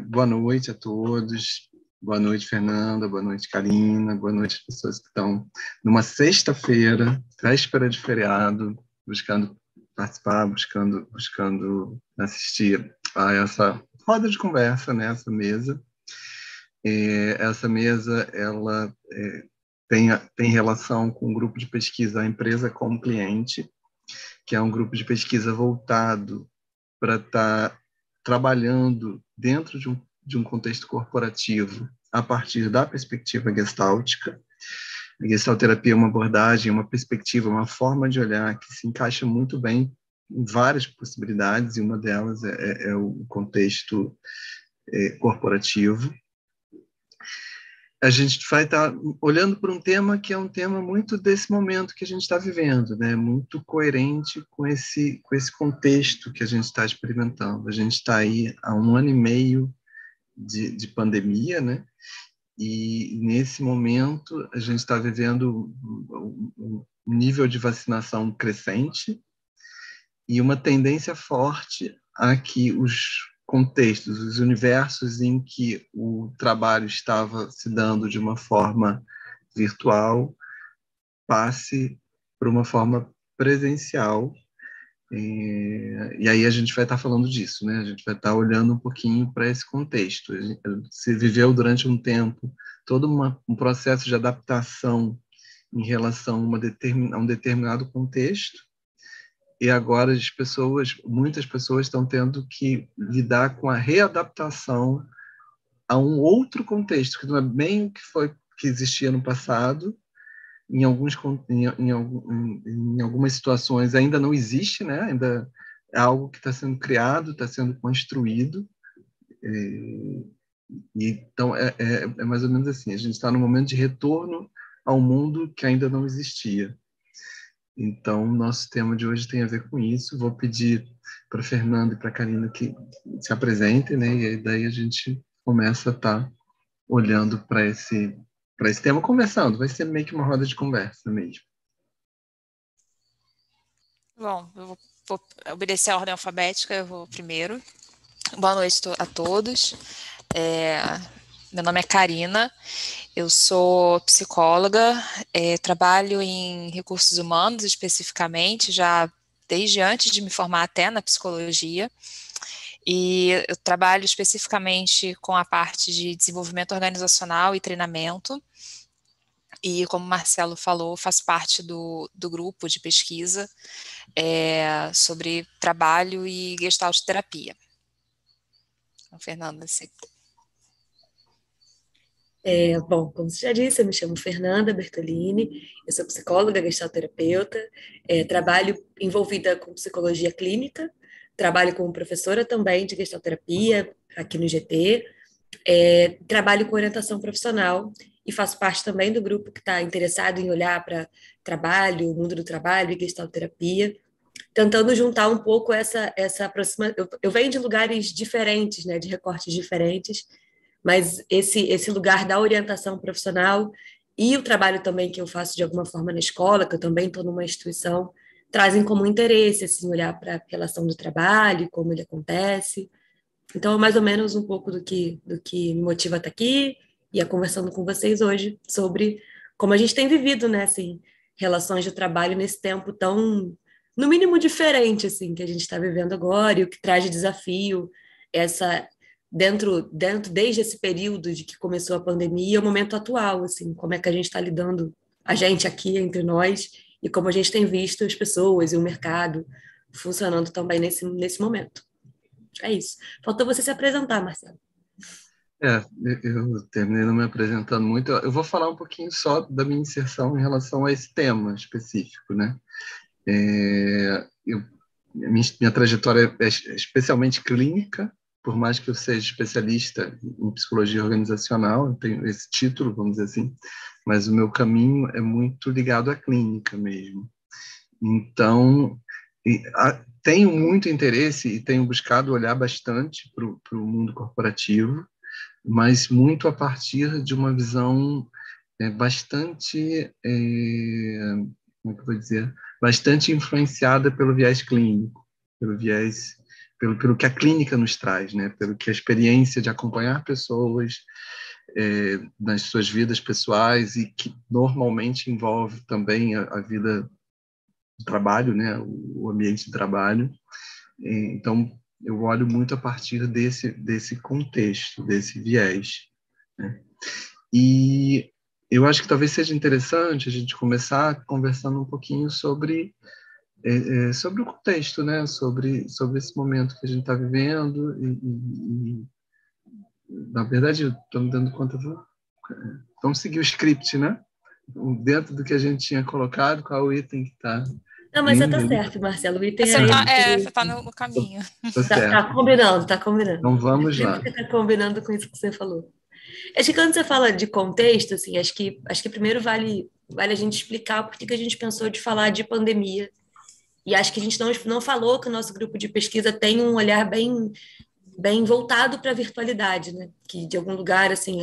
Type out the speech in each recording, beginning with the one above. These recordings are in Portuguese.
Boa noite a todos. Boa noite, Fernanda. Boa noite, Karina. Boa noite às pessoas que estão numa sexta-feira, véspera de feriado, buscando participar, buscando assistir a essa roda de conversa, né? Essa mesa. Essa mesa, ela tem relação com o grupo de pesquisa A Empresa como Cliente, que é um grupo de pesquisa voltado para estar trabalhando dentro de um contexto corporativo a partir da perspectiva gestáltica. A gestalterapia é uma abordagem, uma perspectiva, uma forma de olhar que se encaixa muito bem em várias possibilidades, e uma delas é o contexto corporativo. A gente vai estar olhando para um tema que é um tema muito desse momento que a gente está vivendo, né? Muito coerente com esse contexto que a gente está experimentando. A gente está aí há 1 ano e meio de pandemia, né? E nesse momento a gente está vivendo um nível de vacinação crescente e uma tendência forte a que os contextos, os universos em que o trabalho estava se dando de uma forma virtual passe para uma forma presencial. E aí a gente vai estar falando disso, né? A gente vai estar olhando um pouquinho para esse contexto. Se viveu durante um tempo todo um processo de adaptação em relação a um determinado contexto, e agora muitas pessoas estão tendo que lidar com a readaptação a um outro contexto, que não é bem o que foi que existia no passado. Em algumas situações ainda não existe, né? Ainda é algo que está sendo criado, está sendo construído. Então, é mais ou menos assim, a gente está no momento de retorno ao mundo que ainda não existia. Então, nosso tema de hoje tem a ver com isso. Vou pedir para a Fernanda e para a Karina que se apresentem, né? E aí daí a gente começa a estar olhando para esse tema, conversando. Vai ser meio que uma roda de conversa mesmo. Bom, eu vou obedecer a ordem alfabética, eu vou primeiro. Boa noite a todos. Meu nome é Karina, eu sou psicóloga, trabalho em recursos humanos especificamente, já desde antes de me formar até na psicologia, e eu trabalho especificamente com a parte de desenvolvimento organizacional e treinamento, e como o Marcelo falou, faço parte do grupo de pesquisa sobre trabalho e gestalt terapia. Então, Fernanda, você... Bom, como você já disse, eu me chamo Fernanda Bertolini, eu sou psicóloga gestalterapeuta, trabalho envolvida com psicologia clínica, trabalho como professora também de gestalterapia aqui no GT, trabalho com orientação profissional e faço parte também do grupo que está interessado em olhar para trabalho, o mundo do trabalho e gestalterapia, tentando juntar um pouco essa aproximação. Eu venho de lugares diferentes, né, de recortes diferentes, mas esse lugar da orientação profissional e o trabalho também que eu faço de alguma forma na escola, que eu também estou numa instituição, trazem como interesse assim, olhar para a relação do trabalho, como ele acontece. Então, é mais ou menos um pouco do que me motiva a estar aqui e a conversando com vocês hoje sobre como a gente tem vivido, né, assim, relações de trabalho nesse tempo tão, no mínimo, diferente, assim, que a gente está vivendo agora e o que traz de desafio essa dentro desde esse período de que começou a pandemia, o momento atual, assim, como é que a gente está lidando, a gente aqui entre nós e como a gente tem visto as pessoas e o mercado funcionando também nesse momento. É isso. Faltou você se apresentar, Marcelo. Eu terminei não me apresentando muito. Eu vou falar um pouquinho só da minha inserção em relação a esse tema específico, né? Minha trajetória é especialmente clínica, por mais que eu seja especialista em psicologia organizacional, eu tenho esse título, vamos dizer assim, mas o meu caminho é muito ligado à clínica mesmo. Então, tenho muito interesse e tenho buscado olhar bastante para o mundo corporativo, mas muito a partir de uma visão bastante, como é que eu vou dizer, bastante influenciada pelo viés clínico, pelo viés pelo que a clínica nos traz, né? Pelo que a experiência de acompanhar pessoas nas suas vidas pessoais e que normalmente envolve também a vida de trabalho, né? O ambiente de trabalho. Então, eu olho muito a partir desse contexto, desse viés, né? E eu acho que talvez seja interessante a gente começar conversando um pouquinho sobre o contexto, né? Sobre esse momento que a gente está vivendo na verdade, estou me dando conta vamos seguir o script, né? Dentro do que a gente tinha colocado, qual o item que está Não, mas você vindo tá aí. certo, Marcelo. O item Você era tá, esse. você tá no caminho. Tá certo. Tá combinando, tá combinando. Então vamos Sempre lá. que tá combinando com isso que você falou. Acho que quando você fala de contexto, assim, acho que primeiro vale a gente explicar por que a gente pensou de falar de pandemia. E acho que a gente não falou que o nosso grupo de pesquisa tem um olhar bem voltado para a virtualidade, né? Que de algum lugar, assim,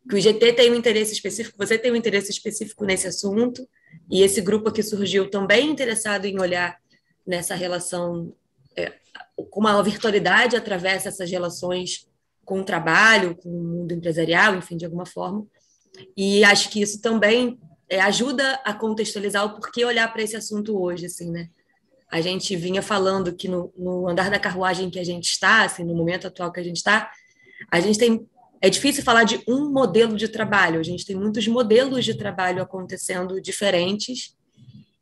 que o IGT tem um interesse específico, você tem um interesse específico nesse assunto, e esse grupo aqui surgiu também interessado em olhar nessa relação, como a virtualidade atravessa essas relações com o trabalho, com o mundo empresarial, enfim, de alguma forma. E acho que isso também ajuda a contextualizar o porquê olhar para esse assunto hoje, assim, né? A gente vinha falando que no andar da carruagem que a gente está, assim, no momento atual que a gente está, a gente tem. É difícil falar de um modelo de trabalho, a gente tem muitos modelos de trabalho acontecendo diferentes,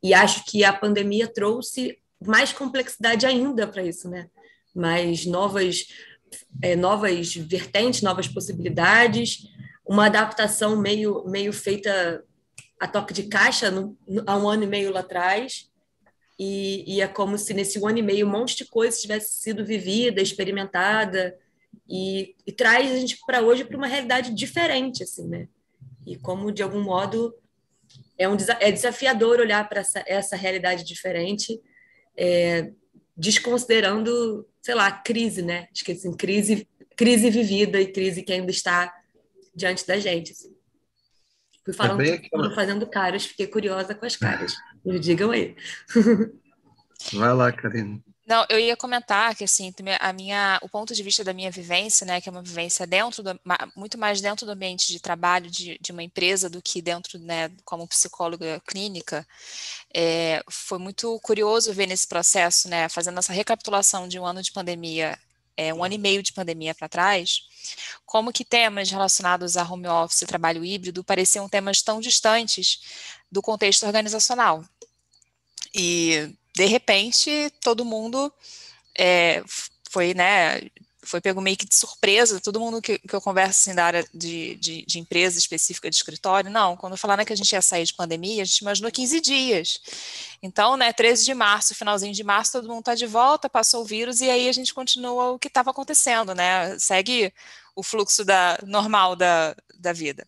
e acho que a pandemia trouxe mais complexidade ainda para isso, né? Mais novas vertentes, novas possibilidades, uma adaptação meio feita a toque de caixa há um ano e meio lá atrás. E é como se nesse 1 ano e meio um monte de coisa tivesse sido vivida, experimentada, e traz a gente para hoje para uma realidade diferente, assim, né? E como, de algum modo, é desafiador olhar para essa realidade diferente, desconsiderando, sei lá, crise, né? Acho que assim, crise vivida e crise que ainda está diante da gente. Assim. Fui É falando bem tudo, aquela... fazendo caras, fiquei curiosa com as caras. Me digam aí. Vai lá, Karina. Não, eu ia comentar que assim, o ponto de vista da minha vivência, né, que é uma vivência muito mais dentro do ambiente de trabalho de uma empresa do que dentro, né, como psicóloga clínica, foi muito curioso ver nesse processo, né, fazendo essa recapitulação de um ano de pandemia, 1 ano e meio de pandemia para trás, como que temas relacionados a home office e trabalho híbrido pareciam temas tão distantes do contexto organizacional. E, de repente, todo mundo foi, né, foi pego meio que de surpresa, todo mundo que eu converso assim, da área de empresa específica de escritório, não, quando falaram que a gente ia sair de pandemia, a gente imaginou 15 dias. Então, né, 13 de março, finalzinho de março, todo mundo está de volta, passou o vírus, e aí a gente continua o que estava acontecendo, né, segue o fluxo normal da vida.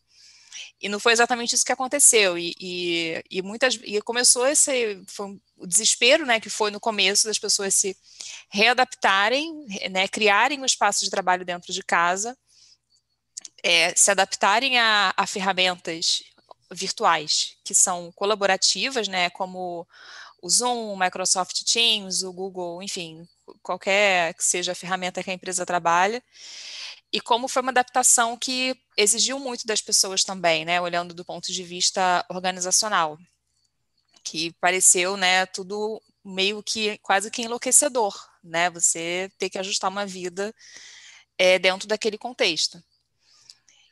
E não foi exatamente isso que aconteceu. E começou o desespero, né, que foi no começo das pessoas se readaptarem, né, criarem um espaço de trabalho dentro de casa, se adaptarem a ferramentas virtuais que são colaborativas, né, como o Zoom, o Microsoft Teams, o Google, enfim, qualquer que seja a ferramenta que a empresa trabalha. E como foi uma adaptação que exigiu muito das pessoas também, né, olhando do ponto de vista organizacional, que pareceu, né, tudo meio que quase que enlouquecedor, né, você ter que ajustar uma vida dentro daquele contexto.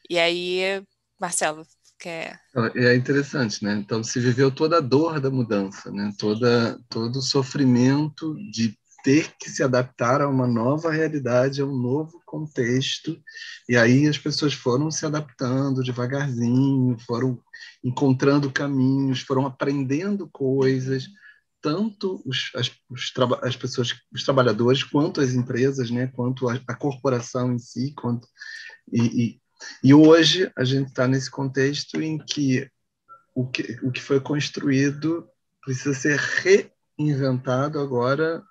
E aí, Marcelo, quer... É interessante, né? Então, se viveu toda a dor da mudança, né? Todo o sofrimento de ter que se adaptar a uma nova realidade, a um novo contexto. E aí as pessoas foram se adaptando devagarzinho, foram encontrando caminhos, foram aprendendo coisas, tanto as pessoas, os trabalhadores, quanto as empresas, né? Quanto a corporação em si, e hoje a gente está nesse contexto em que o que foi construído precisa ser reinventado agora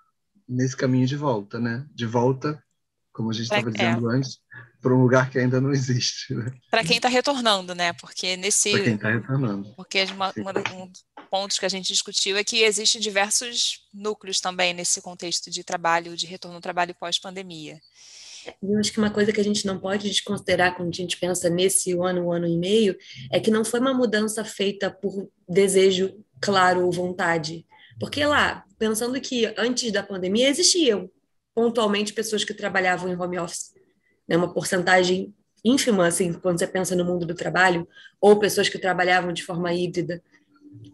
nesse caminho de volta, né? De volta, como a gente estava dizendo antes, para um lugar que ainda não existe, né? Para quem está retornando, né? Porque Para quem está retornando. Porque um dos pontos que a gente discutiu é que existem diversos núcleos também nesse contexto de trabalho, de retorno ao trabalho pós-pandemia. E eu acho que uma coisa que a gente não pode desconsiderar quando a gente pensa nesse um ano e meio, é que não foi uma mudança feita por desejo claro ou vontade. Porque lá, pensando que antes da pandemia existiam pontualmente pessoas que trabalhavam em home office, né? Uma porcentagem ínfima, assim, quando você pensa no mundo do trabalho, ou pessoas que trabalhavam de forma híbrida.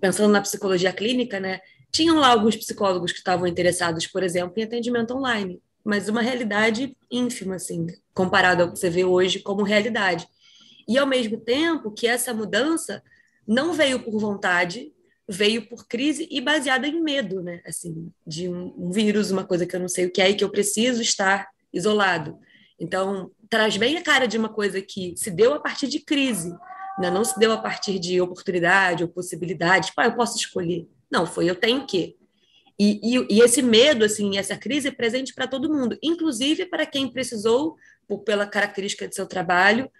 Pensando na psicologia clínica, né? Tinham lá alguns psicólogos que estavam interessados, por exemplo, em atendimento online, mas uma realidade ínfima, assim, comparado ao que você vê hoje como realidade. E, ao mesmo tempo, que essa mudança não veio por vontade, veio por crise e baseada em medo, né? Assim, de um vírus, uma coisa que eu não sei o que é e que eu preciso estar isolado. Então, traz bem a cara de uma coisa que se deu a partir de crise, né? Não se deu a partir de oportunidade ou possibilidade. Tipo, eu posso escolher. Não, foi eu tenho que. E esse medo, assim, essa crise é presente para todo mundo, inclusive para quem precisou, pela característica de seu trabalho,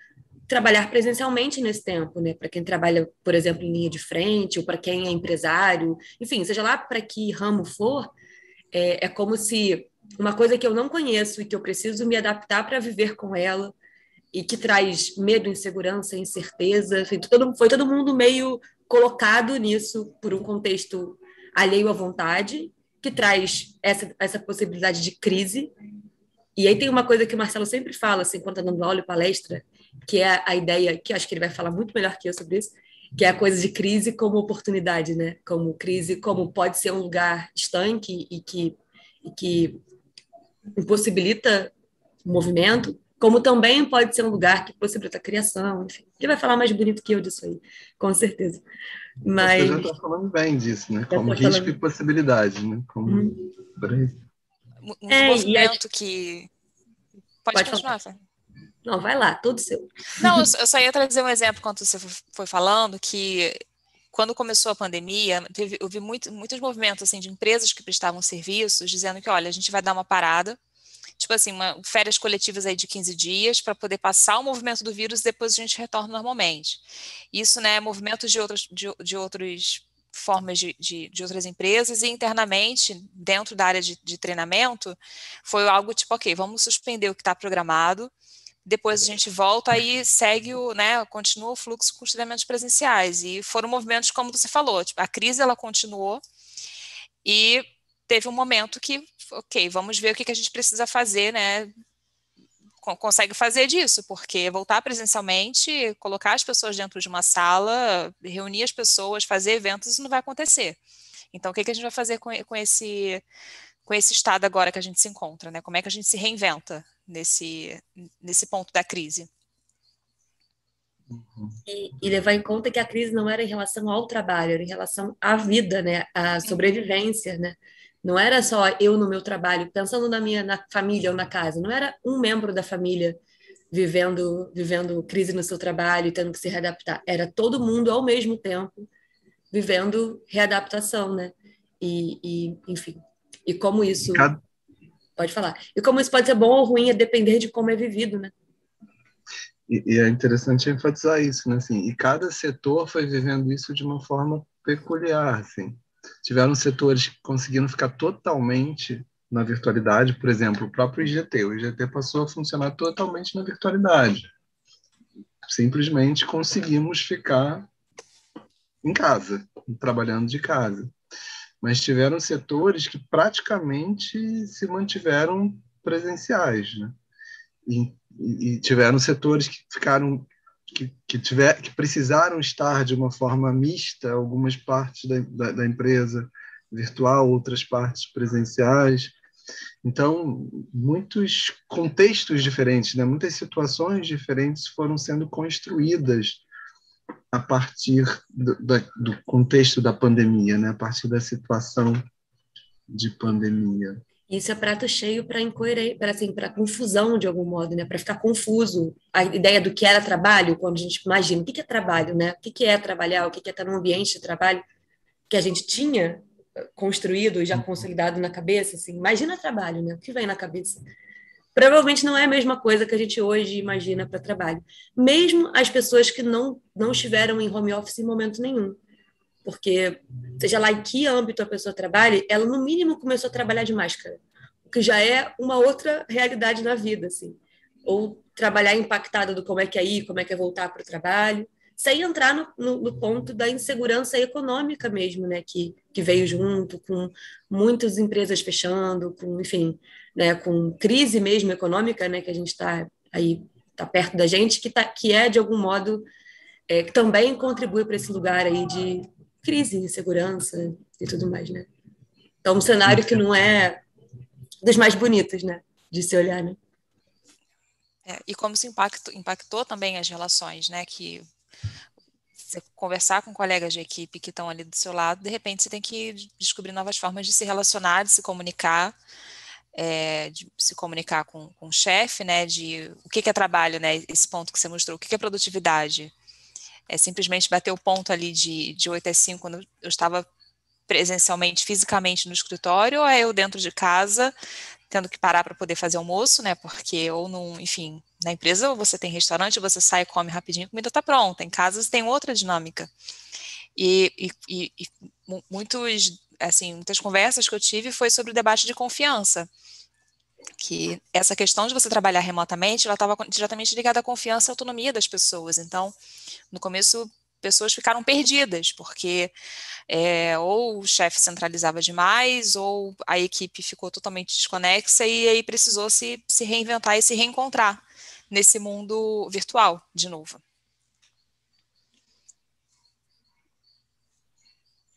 trabalhar presencialmente nesse tempo, né? Para quem trabalha, por exemplo, em linha de frente, ou para quem é empresário, enfim, seja lá para que ramo for, é como se uma coisa que eu não conheço e que eu preciso me adaptar para viver com ela, e que traz medo, insegurança, incerteza, enfim, foi todo mundo meio colocado nisso por um contexto alheio à vontade, que traz essa possibilidade de crise. E aí tem uma coisa que o Marcelo sempre fala, assim, quando está dando aula e palestra, que é a ideia, que acho que ele vai falar muito melhor que eu sobre isso, que é a coisa de crise como oportunidade, né? Como crise, como pode ser um lugar estanque e que impossibilita o movimento, como também pode ser um lugar que possibilita a criação, enfim. Ele vai falar mais bonito que eu disso aí, com certeza. Você Mas já está falando bem disso, né? já Como estou risco e falando. possibilidade, né? Como... Muito E acho... movimento que... Pode Pode falar. continuar, Fê. Não, vai lá, todo seu. Não, eu só ia trazer um exemplo quando você foi falando que quando começou a pandemia, houve muitos movimentos assim, de empresas que prestavam serviços dizendo que, olha, a gente vai dar uma parada, tipo assim, férias coletivas aí de 15 dias para poder passar o movimento do vírus e depois a gente retorna normalmente. Isso, né, movimentos de outras formas de outras empresas e internamente, dentro da área de treinamento, foi algo tipo, ok, vamos suspender o que está programado, depois a gente volta e segue continua o fluxo com os treinamentos presenciais. E foram movimentos, como você falou, tipo, a crise ela continuou e teve um momento que, ok, vamos ver o que a gente precisa fazer, né? Consegue fazer disso, porque voltar presencialmente, colocar as pessoas dentro de uma sala, reunir as pessoas, fazer eventos, isso não vai acontecer. Então, o que a gente vai fazer com esse estado agora que a gente se encontra, né? Como é que a gente se reinventa nesse ponto da crise? E levar em conta que a crise não era em relação ao trabalho, era em relação à vida, né? À sobrevivência, né? Não era só eu no meu trabalho, pensando na família ou na casa. Não era um membro da família vivendo crise no seu trabalho e tendo que se readaptar. Era todo mundo ao mesmo tempo vivendo readaptação, né? Enfim, e como isso pode falar. E como isso pode ser bom ou ruim, a depender de como é vivido, né? E é interessante enfatizar isso, né? Assim, e cada setor foi vivendo isso de uma forma peculiar, assim. Tiveram setores que conseguiram ficar totalmente na virtualidade, por exemplo, o próprio IGT. O IGT passou a funcionar totalmente na virtualidade. Simplesmente conseguimos ficar em casa, trabalhando de casa. Mas tiveram setores que praticamente se mantiveram presenciais, né? E tiveram setores que ficaram que precisaram estar de uma forma mista, algumas partes da empresa virtual, outras partes presenciais. Então, muitos contextos diferentes, né? Muitas situações diferentes foram sendo construídas a partir do contexto da pandemia, né? A partir da situação de pandemia. Isso é prato cheio para incoerência, para assim, para confusão de algum modo, né? Para ficar confuso. A ideia do que era trabalho, quando a gente imagina o que é trabalho, né? O que é trabalhar, o que é estar num ambiente de trabalho que a gente tinha construído e já consolidado na cabeça, assim. Imagina trabalho, né? O que vem na cabeça? provavelmente não é a mesma coisa que a gente hoje imagina para trabalho. Mesmo as pessoas que não estiveram em home office em momento nenhum. Porque, seja lá em que âmbito a pessoa trabalhe, ela, no mínimo, começou a trabalhar de máscara, o que já é uma outra realidade na vida, assim. Ou trabalhar impactada do como é que é ir, como é que é voltar para o trabalho, sem entrar no ponto da insegurança econômica mesmo, né, que veio junto, com muitas empresas fechando, com, enfim, né, com crise mesmo econômica, né, que a gente está aí, está perto da gente, que é, de algum modo, que também contribui para esse lugar aí de crise, insegurança e tudo mais, né? Então, um cenário que não é dos mais bonitos, né, de se olhar, né? E como isso impactou também as relações, né, que você conversar com colegas de equipe que estão ali do seu lado, de repente você tem que descobrir novas formas de se relacionar, de se comunicar, de se comunicar com o chefe, né, de o que é trabalho, né, esse ponto que você mostrou, o que é produtividade. É simplesmente bater o ponto ali de 8 às 5, quando eu estava presencialmente, fisicamente no escritório, ou é eu dentro de casa, tendo que parar para poder fazer almoço, né, porque enfim, na empresa você tem restaurante, você sai, come rapidinho, a comida está pronta, em casa você tem outra dinâmica. E muitas conversas que eu tive foi sobre o debate de confiança, que essa questão de você trabalhar remotamente, ela estava diretamente ligada à confiança e autonomia das pessoas. Então, no começo, pessoas ficaram perdidas, porque ou o chefe centralizava demais, ou a equipe ficou totalmente desconexa, e aí precisou se reinventar e se reencontrar nesse mundo virtual, de novo.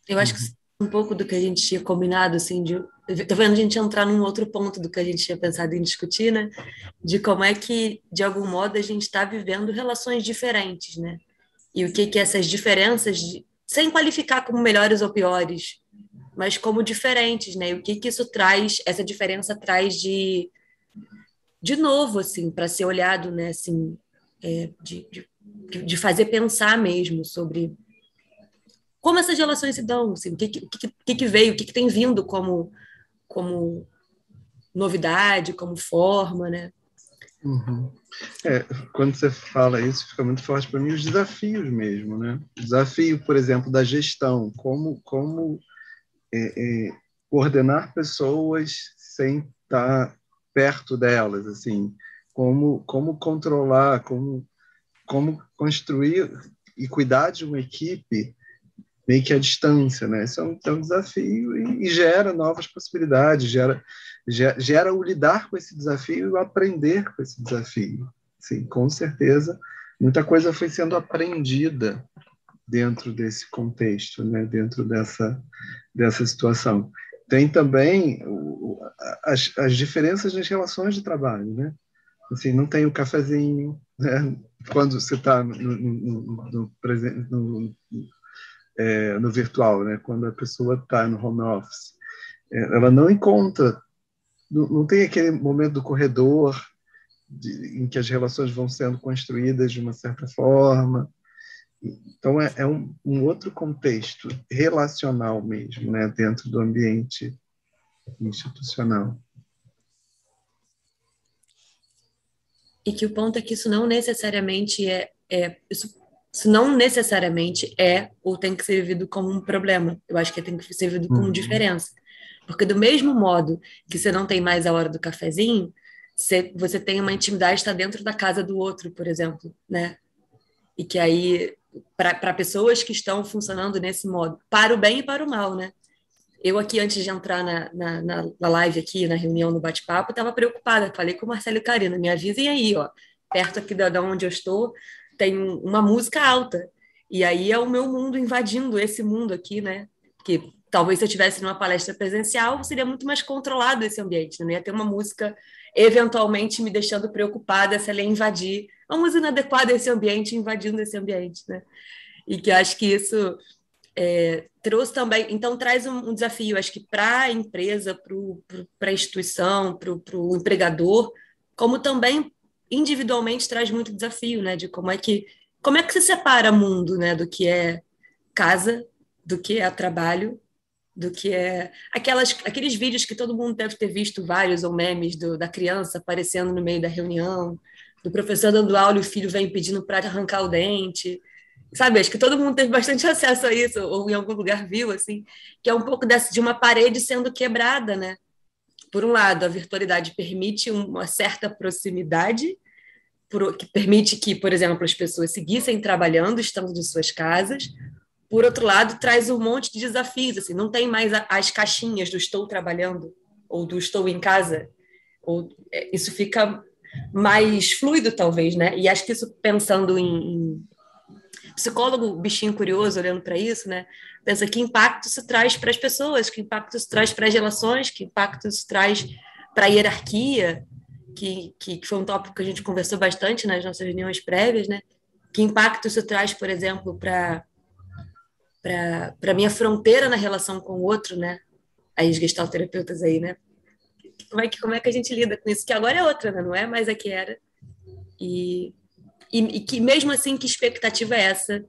Eu acho que um pouco do que a gente tinha combinado, assim, tô vendo a gente entrar num outro ponto do que a gente tinha pensado em discutir, né? De como é que, de algum modo, a gente está vivendo relações diferentes, né? E o que essas diferenças, sem qualificar como melhores ou piores, mas como diferentes, né? E o que isso traz, essa diferença traz de novo, assim, para ser olhado, né? Assim, de fazer pensar mesmo sobre como essas relações se dão, assim, o que veio, o que tem vindo como novidade, como forma, né? Uhum. Quando você fala isso, fica muito forte para mim os desafios mesmo, né? O desafio, por exemplo, da gestão, como coordenar pessoas sem estar perto delas, assim, como controlar, como construir e cuidar de uma equipe meio que à distância, né? Isso é um desafio e gera novas possibilidades, gera o lidar com esse desafio e o aprender com esse desafio. Sim, com certeza, muita coisa foi sendo aprendida dentro desse contexto, né? Dentro dessa situação. Tem também as diferenças nas relações de trabalho, né? Assim, não tem o cafezinho, né? Quando você está no virtual, né? Quando a pessoa está no home office, ela não encontra, não tem aquele momento do corredor em que as relações vão sendo construídas de uma certa forma. Então, é um outro contexto relacional mesmo, né? Dentro do ambiente institucional. E que o ponto é que isso não necessariamente isso não necessariamente ou tem que ser vivido como um problema. Eu acho que tem que ser vivido como diferença. Porque do mesmo modo que você não tem mais a hora do cafezinho, você tem uma intimidade, está dentro da casa do outro, por exemplo, né? E que aí, para pessoas que estão funcionando nesse modo, para o bem e para o mal, né? Eu aqui, antes de entrar na live aqui, na reunião, no bate-papo, estava preocupada. Falei com o Marcelo e Karina, me avisem aí, ó. Perto aqui da onde eu estou, tem uma música alta. E aí é o meu mundo invadindo esse mundo aqui, né? Que talvez se eu estivesse numa palestra presencial, seria muito mais controlado esse ambiente. Não ia ter uma música eventualmente me deixando preocupada se ela ia invadir. Uma música inadequada a esse ambiente, invadindo esse ambiente, né? E que acho que isso trouxe também, então traz um desafio, acho que para a empresa, para a instituição, para o empregador, como também individualmente traz muito desafio, né, de como é que se separa mundo, né, do que é casa, do que é trabalho, do que é aqueles vídeos que todo mundo deve ter visto, vários ou memes da criança aparecendo no meio da reunião, do professor dando aula e o filho vem pedindo para arrancar o dente. Sabe, acho que todo mundo teve bastante acesso a isso, ou em algum lugar viu, assim, que é um pouco de uma parede sendo quebrada, né? Por um lado, a virtualidade permite uma certa proximidade, que permite que, por exemplo, as pessoas seguissem trabalhando, estando de suas casas. Por outro lado, traz um monte de desafios, assim, não tem mais as caixinhas do estou trabalhando ou do estou em casa, isso fica mais fluido, talvez, né? E acho que isso, pensando em psicólogo, bichinho curioso, olhando para isso, né? Pensa que impacto isso traz para as pessoas, que impacto isso traz para as relações, que impacto isso traz para a hierarquia, que foi um tópico que a gente conversou bastante nas nossas reuniões prévias, né? Que impacto isso traz, por exemplo, para a minha fronteira na relação com o outro, né? Aí os gestalterapeutas aí, né? Como é que a gente lida com isso? Que agora é outra, né? Não é mais a que era. E que mesmo assim, que expectativa é essa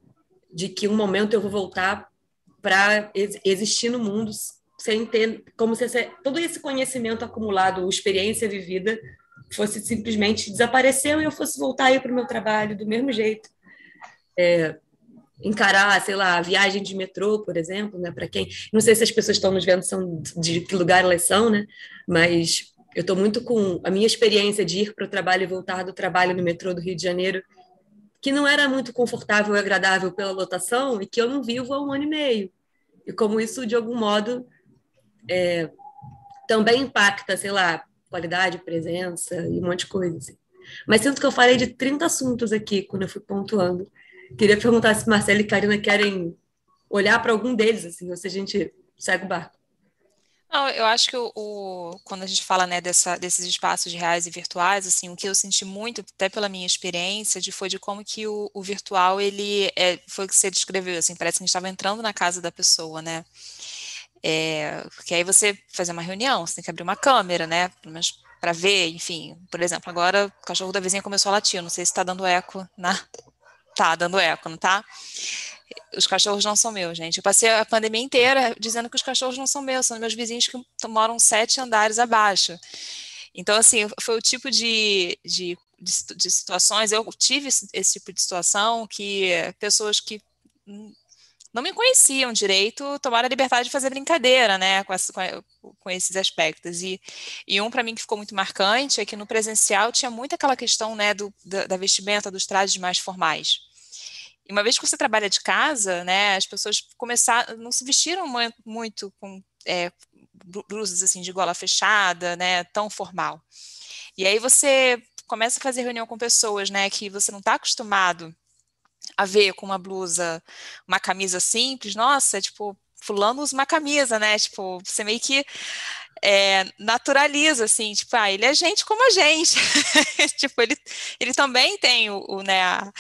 de que um momento eu vou voltar para existir no mundo sem ter, como se todo esse conhecimento acumulado, experiência vivida, fosse simplesmente desapareceu e eu fosse voltar aí para o meu trabalho do mesmo jeito. Encarar, sei lá, a viagem de metrô, por exemplo, né? Para quem, não sei se as pessoas estão nos vendo são de que lugar elas são, né? Mas eu estou muito com a minha experiência de ir para o trabalho e voltar do trabalho no metrô do Rio de Janeiro, que não era muito confortável e agradável pela lotação e que eu não vivo há 1 ano e meio. E como isso, de algum modo, também impacta, sei lá, qualidade, presença e um monte de coisa. Assim. Mas sinto que eu falei de 30 assuntos aqui quando eu fui pontuando. Queria perguntar se Marcelo e Karina querem olhar para algum deles, assim, ou se a gente segue o barco. Não, eu acho que quando a gente fala, né, desses espaços reais e virtuais, assim, o que eu senti muito, até pela minha experiência, foi de como que o virtual, foi o que você descreveu, assim, parece que a gente estava entrando na casa da pessoa, né? Porque aí você fazer uma reunião, você tem que abrir uma câmera, né? Pelo menos para ver, enfim. Por exemplo, agora o cachorro da vizinha começou a latir, eu não sei se está dando eco, né? Tá dando eco, não tá? Os cachorros não são meus, gente. Eu passei a pandemia inteira dizendo que os cachorros não são meus, são meus vizinhos que moram 7 andares abaixo. Então, assim, foi o tipo de situações, eu tive esse tipo de situação que pessoas que não me conheciam direito tomaram a liberdade de fazer brincadeira, né, com esses aspectos. E um para mim que ficou muito marcante é que no presencial tinha muito aquela questão, né, da vestimenta, dos trajes mais formais. E uma vez que você trabalha de casa, né, as pessoas não se vestiram muito com blusas assim de gola fechada, né, tão formal. E aí você começa a fazer reunião com pessoas, né, que você não está acostumado a ver com uma blusa, uma camisa simples. Nossa, tipo, fulano usa uma camisa, né? Tipo, você meio que naturaliza, assim, tipo, ele é gente como a gente. Tipo, ele também tem né,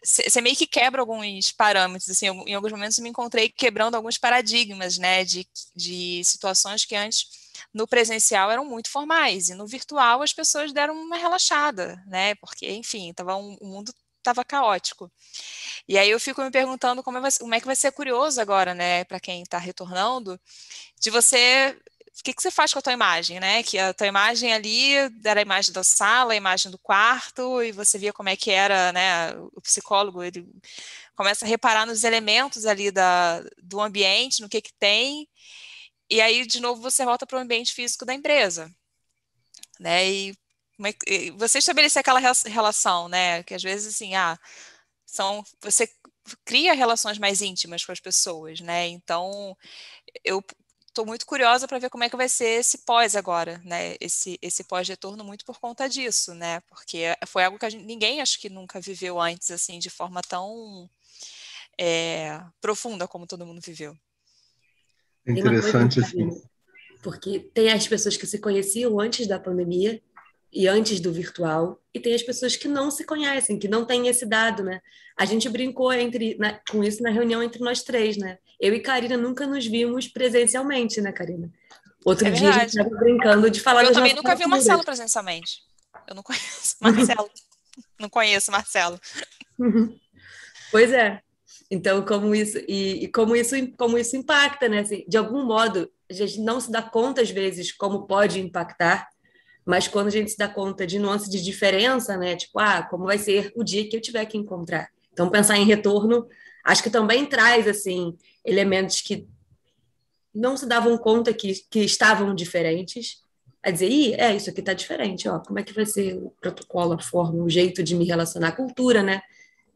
você meio que quebra alguns parâmetros, assim, em alguns momentos eu me encontrei quebrando alguns paradigmas, né, de situações que antes no presencial eram muito formais, e no virtual as pessoas deram uma relaxada, né, porque, enfim, o mundo estava caótico. E aí eu fico me perguntando como é que vai ser curioso agora, né, para quem está retornando, de você... O que você faz com a tua imagem, né? Que a tua imagem ali era a imagem da sala, a imagem do quarto, e você via como é que era, né? O psicólogo, ele começa a reparar nos elementos ali do ambiente, no que tem, e aí, de novo, você volta para o ambiente físico da empresa, né? E você estabelecer aquela relação, né? Que às vezes, assim, você cria relações mais íntimas com as pessoas, né? Então, eu estou muito curiosa para ver como é que vai ser esse pós agora, né? Esse pós-retorno muito por conta disso, né? Porque foi algo que ninguém acho que nunca viveu antes, assim, de forma tão profunda como todo mundo viveu. É Tem uma coisa, interessante, assim. porque tem as pessoas que se conheciam antes da pandemia e antes do virtual, e tem as pessoas que não se conhecem, que não têm esse dado, né? A gente brincou com isso na reunião entre nós três, né? Eu e Karina nunca nos vimos presencialmente, né, Karina? Outro dia a gente verdade. estava brincando de falar Eu das também nossas nunca vi o alturas. Marcelo presencialmente. Eu não conheço Marcelo. Não conheço Marcelo. Pois é. Então, como isso impacta, né? Assim, de algum modo, a gente não se dá conta, às vezes, como pode impactar, mas quando a gente se dá conta de nuances de diferença, né? Tipo, como vai ser o dia que eu tiver que encontrar. Então, pensar em retorno, acho que também traz, assim, elementos que não se davam conta que estavam diferentes, a dizer, isso aqui está diferente, ó, como é que vai ser o protocolo, a forma, o jeito de me relacionar, a cultura, né?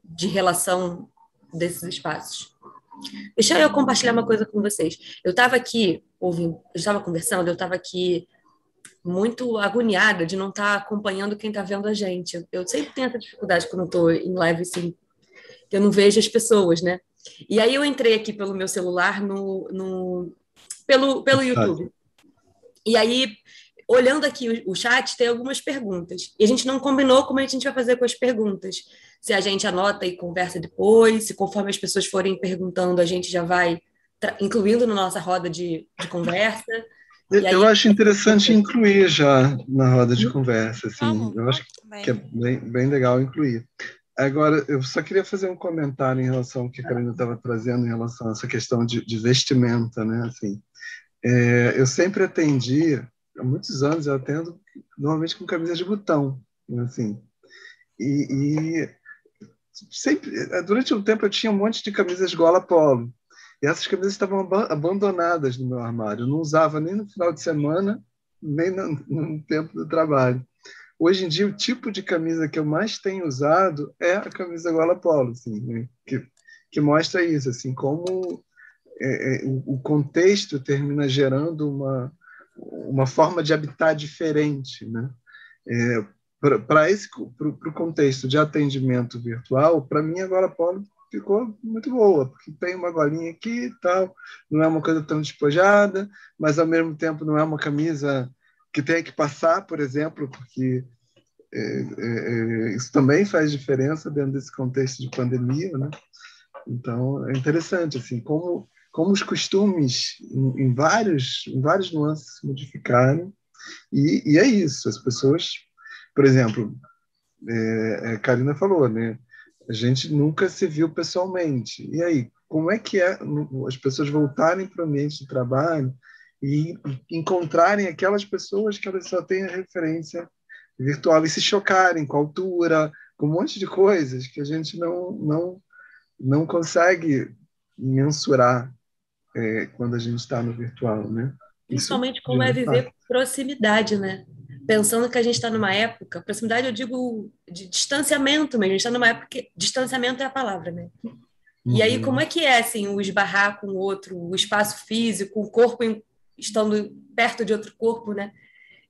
De relação desses espaços. Deixa eu compartilhar uma coisa com vocês. Eu estava aqui ouvindo, eu estava conversando, eu estava aqui muito agoniada de não estar acompanhando quem está vendo a gente. Eu sempre tenho essa dificuldade quando estou em live, assim, que eu não vejo as pessoas, né? E aí eu entrei aqui pelo meu celular pelo YouTube. E aí, olhando aqui o chat, tem algumas perguntas. E a gente não combinou como a gente vai fazer com as perguntas. Se a gente anota e conversa depois, se conforme as pessoas forem perguntando, a gente já vai incluindo na nossa roda de conversa. E aí, eu acho interessante incluir já na roda de conversa, assim. Eu acho também. que é bem legal incluir. Agora, eu só queria fazer um comentário em relação ao que a Carina estava trazendo em relação a essa questão de vestimenta, né? Assim, eu sempre atendi, há muitos anos eu atendo normalmente com camisa de botão, né? Assim, e sempre, durante um tempo eu tinha um monte de camisas gola polo, e essas camisas estavam abandonadas no meu armário, eu não usava nem no final de semana, nem no tempo do trabalho. Hoje em dia, o tipo de camisa que eu mais tenho usado é a camisa gola polo, assim, né? que mostra isso, assim, como o contexto termina gerando uma forma de habitar diferente, né? Para o contexto de atendimento virtual, para mim a gola polo ficou muito boa, porque tem uma golinha aqui e tal, não é uma coisa tão despojada, mas ao mesmo tempo não é uma camisa que tenha que passar, por exemplo, porque isso também faz diferença dentro desse contexto de pandemia, né? Então é interessante assim como os costumes em vários nuances se modificaram e é isso. As pessoas, por exemplo, a Karina falou, né? A gente nunca se viu pessoalmente. E aí, como é que é as pessoas voltarem para o ambiente de trabalho e encontrarem aquelas pessoas que elas só têm a referência virtual e se chocarem com a altura, com um monte de coisas que a gente não consegue mensurar quando a gente está no virtual, né? Isso principalmente como gera é impacto. viver proximidade, né? Pensando que a gente está numa época, proximidade eu digo de distanciamento mesmo, a gente está numa época que distanciamento é a palavra, né? E aí, como Uhum. é que é, assim, o esbarrar com o outro, o espaço físico, o corpo estando perto de outro corpo, né?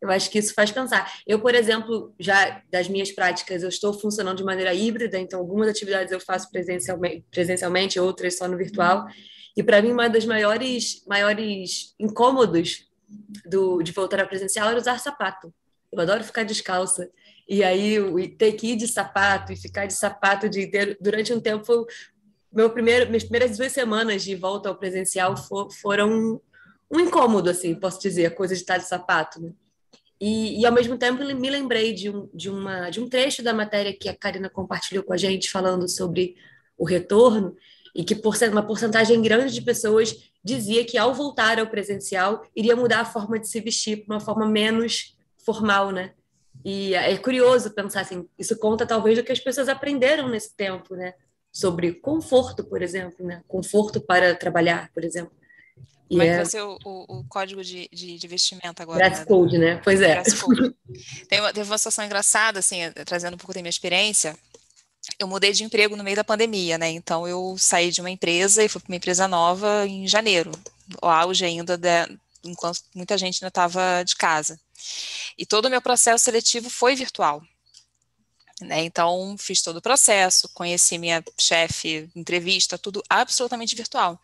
Eu acho que isso faz pensar. Eu, por exemplo, já das minhas práticas, eu estou funcionando de maneira híbrida, então algumas atividades eu faço presencialmente, outras só no virtual. E para mim, uma das maiores incômodos de voltar a presencial era usar sapato. Eu adoro ficar descalça. E aí, ter que ir de sapato e ficar de sapato o dia inteiro, durante um tempo, foi minhas primeiras 2 semanas de volta ao presencial foram um incômodo, assim, posso dizer, a coisa de estar de sapato, né? E ao mesmo tempo, me lembrei de um trecho da matéria que a Karina compartilhou com a gente, falando sobre o retorno, e que uma porcentagem grande de pessoas dizia que ao voltar ao presencial, iria mudar a forma de se vestir para uma forma menos formal, né? E é curioso pensar assim, isso conta talvez do que as pessoas aprenderam nesse tempo, né? Sobre conforto, por exemplo, né? Conforto para trabalhar, por exemplo. Como E é que vai é ser o código de vestimenta agora, dress né? code, né? Pois é. Dress code. Teve uma situação engraçada, assim, trazendo um pouco da minha experiência. Eu mudei de emprego no meio da pandemia, né? Então eu saí de uma empresa e fui para uma empresa nova em janeiro, o auge ainda enquanto muita gente ainda estava de casa. E todo o meu processo seletivo foi virtual. Né? Então, fiz todo o processo, conheci minha chefe, entrevista, tudo absolutamente virtual.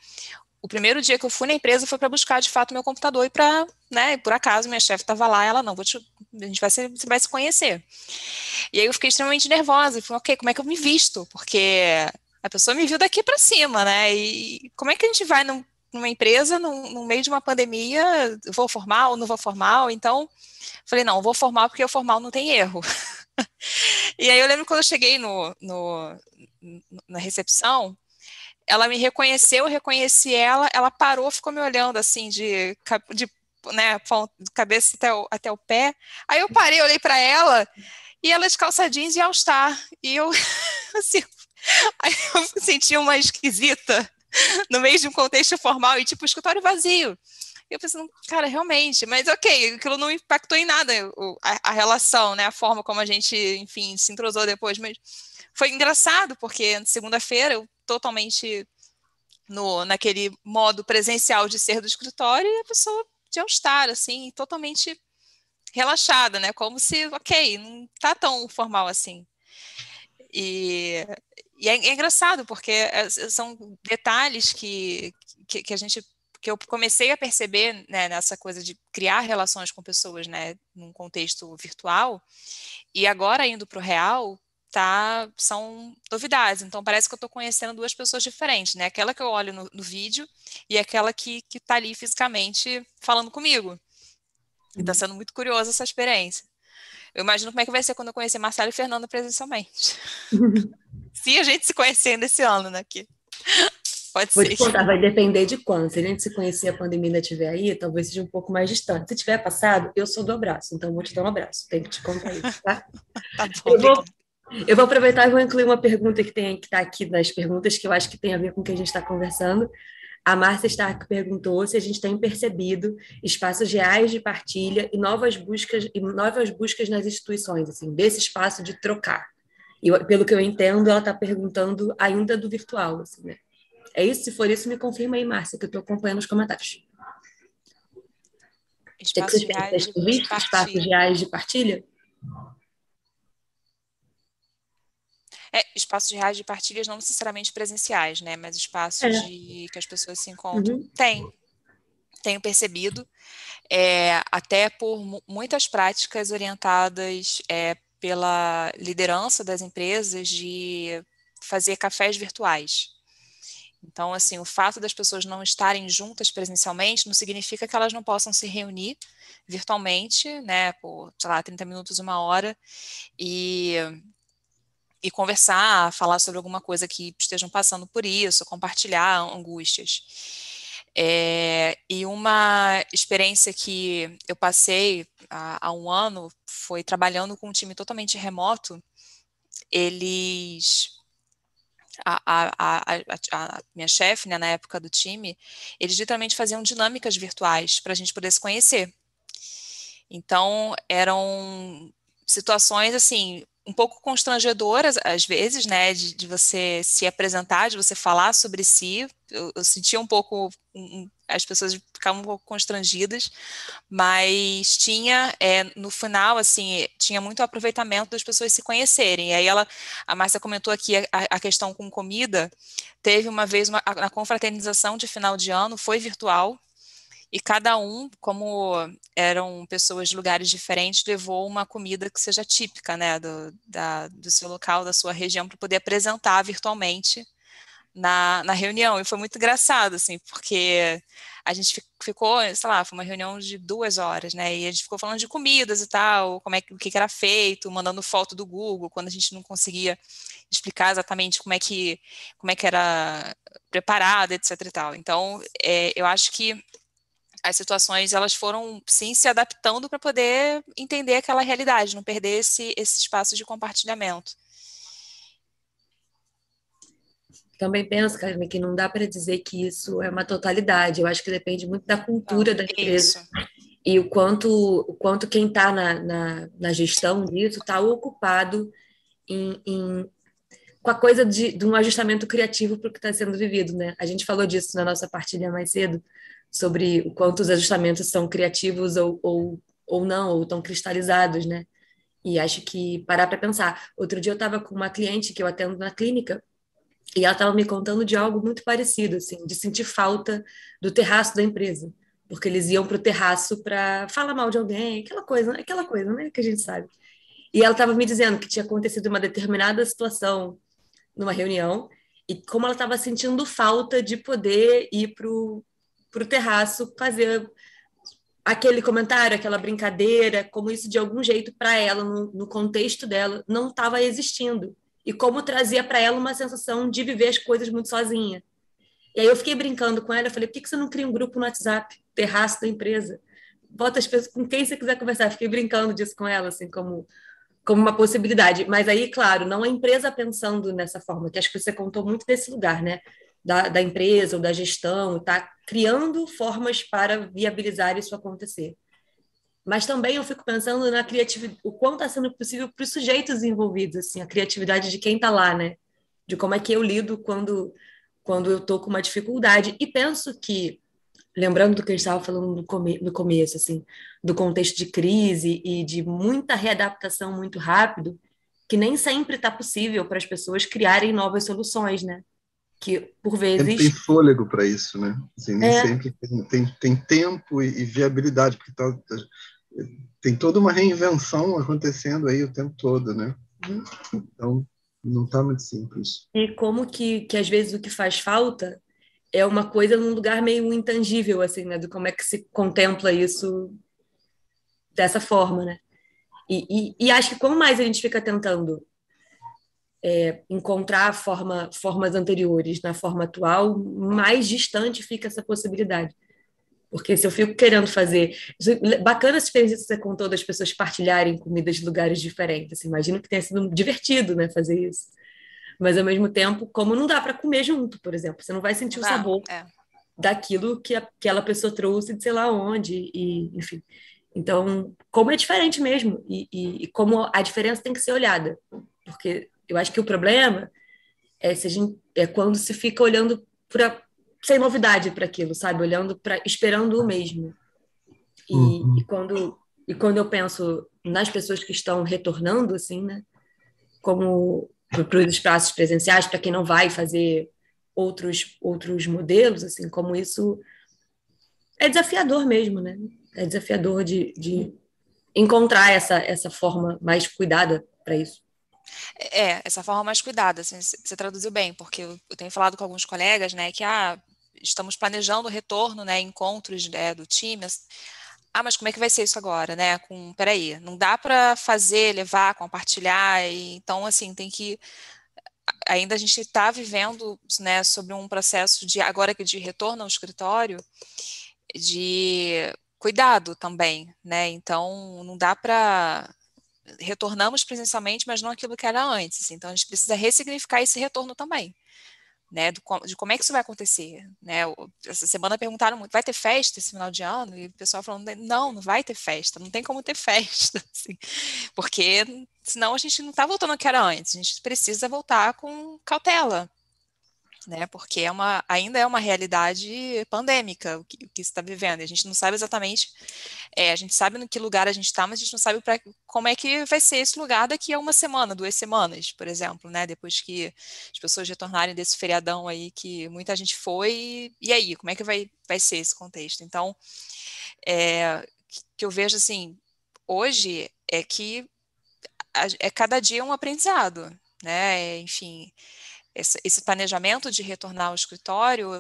O primeiro dia que eu fui na empresa foi para buscar, de fato, meu computador e para, né, por acaso, minha chefe estava lá, ela, não, a gente você vai se conhecer. E aí eu fiquei extremamente nervosa, e falei, ok, como é que eu me visto? Porque a pessoa me viu daqui para cima, né, e como é que a gente vai numa empresa, no meio de uma pandemia, vou formal, não vou formal? Então, falei, não, vou formal porque o formal não tem erro. E aí eu lembro quando eu cheguei na recepção, ela me reconheceu, eu reconheci ela, ela parou, ficou me olhando assim, né, de cabeça até o pé. Aí eu parei, olhei para ela, e ela de calça jeans e All-Star. E eu, assim, aí eu me senti uma esquisita no meio de um contexto formal e, tipo, o escritório vazio. E eu pensei, cara, realmente, mas ok, aquilo não impactou em nada a relação, né, a forma como a gente, enfim, se entrosou depois, mas foi engraçado, porque segunda-feira eu totalmente naquele modo presencial de ser do escritório e a pessoa de All-Star, assim, totalmente relaxada, né, como se, ok, não tá tão formal assim. E é engraçado, porque são detalhes que a gente que eu comecei a perceber, né, nessa coisa de criar relações com pessoas, né, num contexto virtual, e agora indo para o real, são novidades. Então parece que eu estou conhecendo duas pessoas diferentes, né? Aquela que eu olho no vídeo e aquela que está ali fisicamente falando comigo. E está sendo muito curiosa essa experiência. Eu imagino como é que vai ser quando eu conhecer Marcelo e Fernanda presencialmente. Se a gente se conhecer ainda esse ano, né? Pode Vou ser. te contar, vai depender de quando. Se a gente se conhecer, a pandemia ainda estiver aí, talvez seja um pouco mais distante. Se tiver passado, eu sou do abraço, então vou te dar um abraço. Tenho que te contar isso, tá? Tá bom, Eu vou, obrigada. eu vou aproveitar e vou incluir uma pergunta que está aqui nas perguntas, que eu acho que tem a ver com o que a gente está conversando. A Márcia Stark perguntou se a gente tem percebido espaços reais de partilha e novas buscas nas instituições, assim, desse espaço de trocar. E pelo que eu entendo, ela está perguntando ainda do virtual, assim, né? É isso? Se for isso, me confirma aí, Márcia, que eu estou acompanhando os comentários. O que Espaços vocês têm? reais Vocês têm de visto espaços partilha. reais de partilha? Espaços reais de partilhas não necessariamente presenciais, né? Mas espaços É. que as pessoas se encontram. Uhum. Tenho percebido, até por muitas práticas orientadas pela liderança das empresas de fazer cafés virtuais. Então, assim, o fato das pessoas não estarem juntas presencialmente não significa que elas não possam se reunir virtualmente, né, por, sei lá, 30 minutos, uma hora, e conversar, falar sobre alguma coisa que estejam passando por isso, compartilhar angústias. E uma experiência que eu passei há um ano foi trabalhando com um time totalmente remoto. Eles a minha chefe, né, na época do time, eles literalmente faziam dinâmicas virtuais para a gente poder se conhecer. Então, eram situações, assim, um pouco constrangedoras, às vezes, né, de você se apresentar, de você falar sobre si. Eu sentia um pouco, as pessoas ficavam um pouco constrangidas, mas tinha, no final, assim, tinha muito aproveitamento das pessoas se conhecerem. E aí a Márcia comentou aqui a questão com comida. Teve uma vez, na confraternização de final de ano, foi virtual, e cada um, como eram pessoas de lugares diferentes, levou uma comida que seja típica, né, do seu local, da sua região, para poder apresentar virtualmente na reunião. E foi muito engraçado, assim, porque a gente ficou, sei lá, foi uma reunião de 2 horas, né, e a gente ficou falando de comidas e tal, o que era feito, mandando foto do Google, quando a gente não conseguia explicar exatamente como é que era preparado, etc e tal. Então, eu acho que as situações, elas foram, sim, se adaptando para poder entender aquela realidade, não perder esse espaço de compartilhamento. Também penso, Carmen, que não dá para dizer que isso é uma totalidade. Eu acho que depende muito da cultura da empresa Isso. e o quanto quem está na gestão disso está ocupado com a coisa de um ajustamento criativo para o que está sendo vivido, né? A gente falou disso na nossa partilha mais cedo, sobre o quanto os ajustamentos são criativos ou não, ou estão cristalizados, né? E acho que parar para pensar. Outro dia eu estava com uma cliente que eu atendo na clínica e ela estava me contando de algo muito parecido, assim, de sentir falta do terraço da empresa, porque eles iam para o terraço para falar mal de alguém, aquela coisa, né, que a gente sabe. E ela estava me dizendo que tinha acontecido uma determinada situação numa reunião e como ela estava sentindo falta de poder ir para o terraço fazer aquele comentário, aquela brincadeira, como isso de algum jeito para ela, no contexto dela, não estava existindo. E como trazia para ela uma sensação de viver as coisas muito sozinha. E aí eu fiquei brincando com ela, eu falei, por que você não cria um grupo no WhatsApp, terraço da empresa? Bota as pessoas com quem você quiser conversar. Fiquei brincando disso com ela, assim, como uma possibilidade. Mas aí, claro, não a empresa pensando nessa forma, que acho que você contou muito desse lugar, né? Da empresa ou da gestão, tá criando formas para viabilizar isso acontecer. Mas também eu fico pensando na criatividade, o quanto está sendo possível para os sujeitos envolvidos, assim, a criatividade de quem está lá, né? De como é que eu lido quando eu estou com uma dificuldade. E penso que, lembrando do que eu estava falando no começo, assim, do contexto de crise e de muita readaptação muito rápido, que nem sempre está possível para as pessoas criarem novas soluções, né? Que, por Tem vezes, fôlego para isso, né? Assim, nem é, sempre tem tempo e viabilidade, porque tem toda uma reinvenção acontecendo aí o tempo todo, né? Então, não está muito simples. e como que às vezes o que faz falta é uma coisa num lugar meio intangível, assim, né? Do como é que se contempla isso dessa forma, né? E acho que quanto mais a gente fica tentando encontrar formas anteriores na forma atual, mais distante fica essa possibilidade. Porque se eu fico querendo fazer. Bacana essa experiência que você contou das pessoas partilharem comidas de lugares diferentes. Assim, imagino que tenha sido divertido, né, fazer isso. Mas, ao mesmo tempo, como não dá para comer junto, por exemplo, você não vai sentir o Não, sabor daquilo que aquela pessoa trouxe de sei lá onde, e, enfim. Então, como é diferente mesmo, e como a diferença tem que ser olhada. Porque eu acho que o problema se a gente, é quando se fica olhando sem novidade para aquilo, sabe? Olhando para, esperando o mesmo. E, e Uhum. quando e quando eu penso nas pessoas que estão retornando, assim, né? Como para os espaços presenciais, para quem não vai fazer outros modelos, assim, como isso é desafiador mesmo, né? É desafiador de encontrar essa forma mais cuidada para isso. essa forma mais cuidada, assim, você traduziu bem, porque eu tenho falado com alguns colegas, né, que estamos planejando o retorno, né, encontros do time. Mas como é que vai ser isso agora, né? Peraí, não dá para fazer, levar, compartilhar, então assim tem que ainda a gente está vivendo, né, sobre um processo de agora que de retorno ao escritório, de cuidado também, né? Então não dá para retornamos presencialmente, mas não aquilo que era antes. Então a gente precisa ressignificar esse retorno também. Né, de como é que isso vai acontecer, né? Essa semana perguntaram muito, vai ter festa esse final de ano? E o pessoal falando, não vai ter festa, não tem como ter festa, assim, porque senão a gente não está voltando ao que era antes, a gente precisa voltar com cautela, né? Porque ainda é uma realidade pandêmica o que se está vivendo. E a gente não sabe exatamente, a gente sabe no que lugar a gente está, mas a gente não sabe como é que vai ser esse lugar daqui a uma semana, 2 semanas, por exemplo, né? Depois que as pessoas retornarem desse feriadão aí que muita gente foi, e aí, como é que vai ser esse contexto? Então, que eu vejo assim, hoje é que cada dia um aprendizado, né? Enfim, esse planejamento de retornar ao escritório,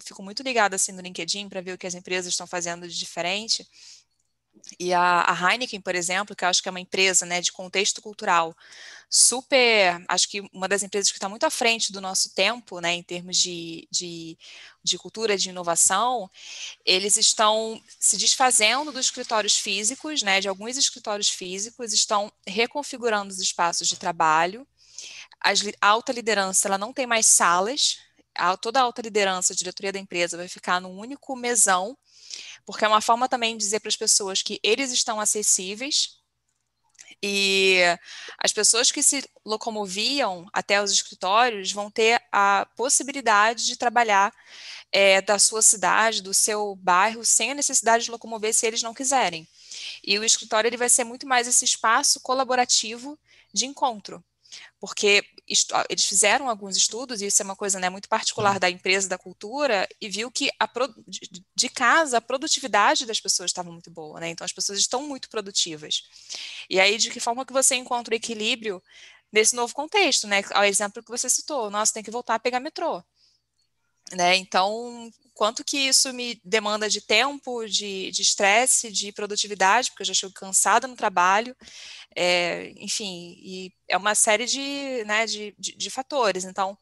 fico muito ligada assim no LinkedIn para ver o que as empresas estão fazendo de diferente. E a Heineken, por exemplo, que eu acho que é uma empresa, né, de contexto cultural super, acho que uma das empresas que está muito à frente do nosso tempo, né, em termos de cultura, de inovação, eles estão se desfazendo dos escritórios físicos, né, de alguns escritórios físicos, estão reconfigurando os espaços de trabalho. A alta liderança ela não tem mais salas, toda a alta liderança, a diretoria da empresa vai ficar num único mesão, porque é uma forma também de dizer para as pessoas que eles estão acessíveis e as pessoas que se locomoviam até os escritórios vão ter a possibilidade de trabalhar da sua cidade, do seu bairro, sem a necessidade de locomover se eles não quiserem. E o escritório ele vai ser muito mais esse espaço colaborativo de encontro. Porque eles fizeram alguns estudos, e isso é uma coisa, né, muito particular da empresa da cultura, e viu que de casa a produtividade das pessoas estava muito boa, né? Então as pessoas estão muito produtivas. E aí, de que forma que você encontra o equilíbrio nesse novo contexto, né? Ao exemplo que você citou, nossa, tem que voltar a pegar metrô. Né? Então, quanto que isso me demanda de tempo, de estresse, de produtividade, porque eu já chego cansada no trabalho, enfim, e é uma série de, né, de fatores. Então,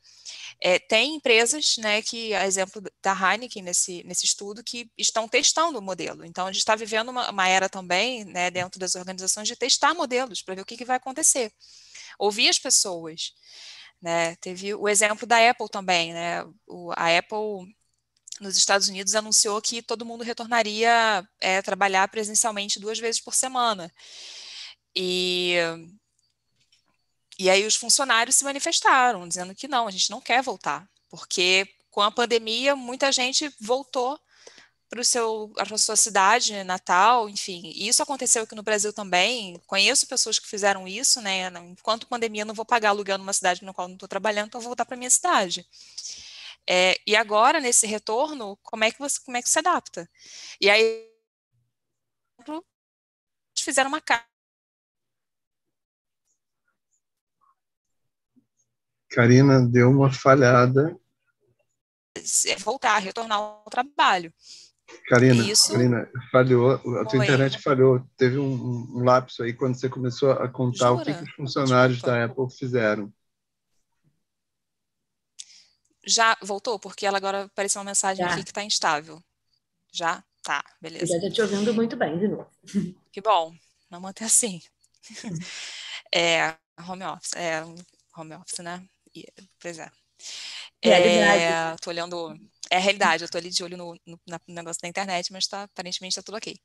tem empresas, né, que, a exemplo da Heineken nesse estudo, que estão testando o modelo. Então, a gente está vivendo uma era também, né, dentro das organizações, de testar modelos para ver o que vai acontecer. Ouvir as pessoas, né? Teve o exemplo da Apple também, né? A Apple, nos Estados Unidos, anunciou que todo mundo retornaria a trabalhar presencialmente 2 vezes por semana. E aí os funcionários se manifestaram, dizendo que não, a gente não quer voltar, porque com a pandemia muita gente voltou para a sua cidade natal, enfim. E isso aconteceu aqui no Brasil também. Conheço pessoas que fizeram isso, né? Enquanto pandemia, não vou pagar aluguel numa cidade na qual não estou trabalhando, então vou voltar para minha cidade. E agora, nesse retorno, como é que se adapta? E aí, fizeram uma carta. Karina deu uma falhada. Voltar, retornar ao trabalho. Karina, Isso falhou, a tua foi. internet falhou. Teve um lapso aí quando você começou a contar o que os funcionários da Apple fizeram. Já voltou? Porque ela agora apareceu uma mensagem aqui que está instável. Já? Tá, beleza. Eu já estou te ouvindo muito bem de novo. Que bom, não manter assim. Home office, né? Pois é. Realidade. Tô olhando. É a realidade, eu tô ali de olho no negócio da internet, mas aparentemente está tudo ok.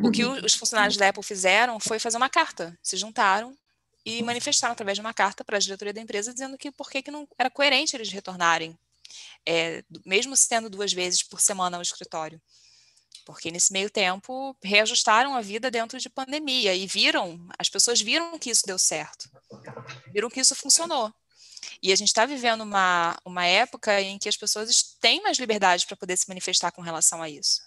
O que os funcionários da Apple fizeram foi fazer uma carta, se juntaram e manifestaram através de uma carta para a diretoria da empresa dizendo que por que não era coerente eles retornarem, mesmo sendo 2 vezes por semana ao escritório. Porque nesse meio tempo reajustaram a vida dentro de pandemia e as pessoas viram que isso deu certo, viram que isso funcionou. E a gente está vivendo uma época em que as pessoas têm mais liberdade para poder se manifestar com relação a isso.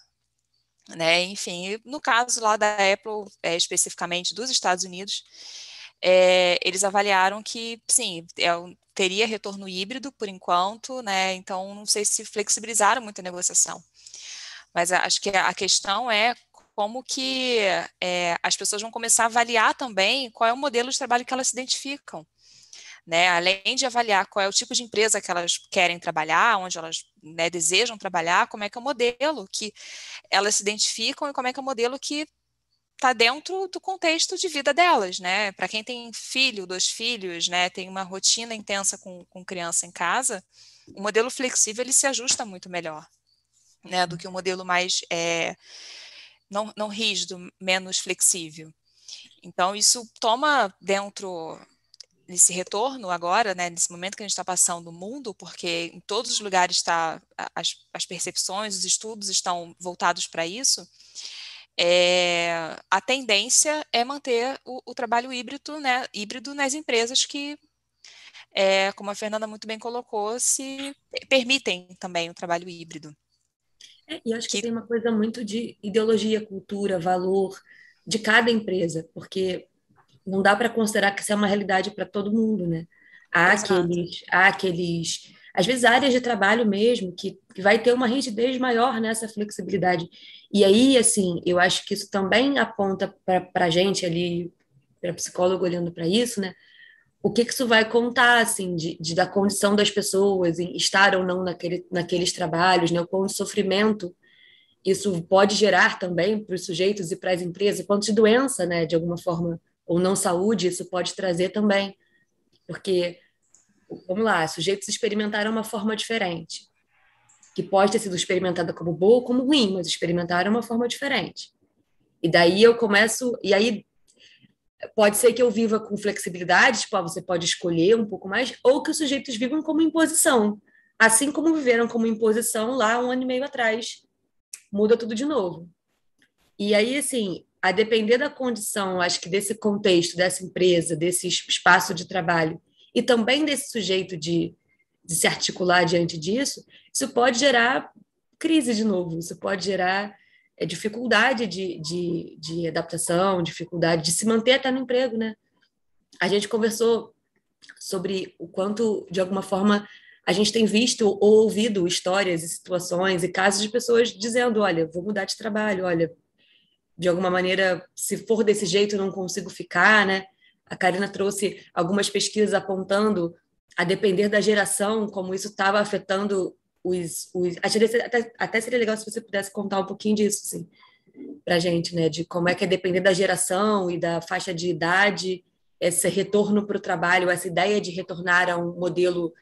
Né? Enfim, no caso lá da Apple, especificamente dos Estados Unidos, eles avaliaram que, sim, teria retorno híbrido por enquanto, né? Então não sei se flexibilizaram muito a negociação. Mas acho que a questão é como que as pessoas vão começar a avaliar também qual é o modelo de trabalho que elas se identificam. Né? Além de avaliar qual é o tipo de empresa que elas querem trabalhar, onde elas, né, desejam trabalhar, como é que é o modelo que elas se identificam e como é que é o modelo que está dentro do contexto de vida delas, né? Para quem tem 2 filhos, né, tem uma rotina intensa com criança em casa, o modelo flexível ele se ajusta muito melhor, né, do que o modelo mais não rígido, menos flexível. Então, isso toma dentro nesse retorno agora, né, nesse momento que a gente está passando no mundo, porque em todos os lugares as percepções, os estudos estão voltados para isso, a tendência é manter o trabalho híbrido nas empresas que, como a Fernanda muito bem colocou, se permitem também o trabalho híbrido. E acho que tem uma coisa muito de ideologia, cultura, valor de cada empresa, porque não dá para considerar que isso é uma realidade para todo mundo, né? Há aqueles, às vezes áreas de trabalho mesmo que vai ter uma rigidez maior nessa flexibilidade. E aí, assim, eu acho que isso também aponta para a gente ali, para psicólogo olhando para isso, né? O que isso vai contar, assim, da condição das pessoas em estar ou não naqueles trabalhos, né? O quão sofrimento isso pode gerar também para os sujeitos e para as empresas, quanto de doença, né, de alguma forma, ou não saúde, isso pode trazer também. Porque, vamos lá, sujeitos experimentaram uma forma diferente, que pode ter sido experimentada como boa ou como ruim, mas experimentaram uma forma diferente. E daí eu começo, e aí pode ser que eu viva com flexibilidade, tipo, você pode escolher um pouco mais, ou que os sujeitos vivam como imposição, assim como viveram como imposição lá 1 ano e meio atrás. Muda tudo de novo. E aí, assim, a depender da condição, acho que desse contexto, dessa empresa, desse espaço de trabalho, e também desse sujeito de se articular diante disso, isso pode gerar crise de novo, isso pode gerar dificuldade de adaptação, dificuldade de se manter até no emprego, né? A gente conversou sobre o quanto, de alguma forma, a gente tem visto ou ouvido histórias e situações e casos de pessoas dizendo, olha, vou mudar de trabalho, olha, de alguma maneira, se for desse jeito, eu não consigo ficar, né? A Karina trouxe algumas pesquisas apontando, a depender da geração, como isso estava afetando os... Até seria legal se você pudesse contar um pouquinho disso, assim, para a gente, né? De como é que é depender da geração e da faixa de idade, esse retorno para o trabalho, essa ideia de retornar a um modelo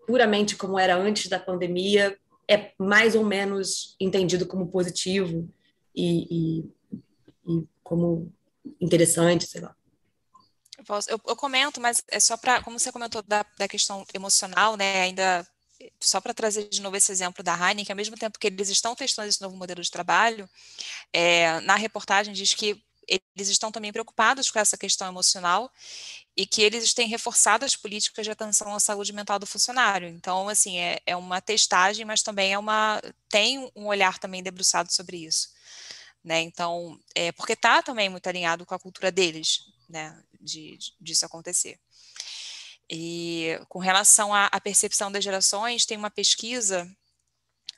puramente como era antes da pandemia, é mais ou menos entendido como positivo e como interessante, sei lá. Eu comento, mas é só para, como você comentou da questão emocional, né, ainda só para trazer de novo esse exemplo da Heineken, ao mesmo tempo que eles estão testando esse novo modelo de trabalho, na reportagem diz que eles estão também preocupados com essa questão emocional e que eles têm reforçado as políticas de atenção à saúde mental do funcionário. Então, assim, é uma testagem, mas também tem um olhar também debruçado sobre isso, né? Então, porque está também muito alinhado com a cultura deles, né, disso acontecer. E com relação à percepção das gerações, tem uma pesquisa,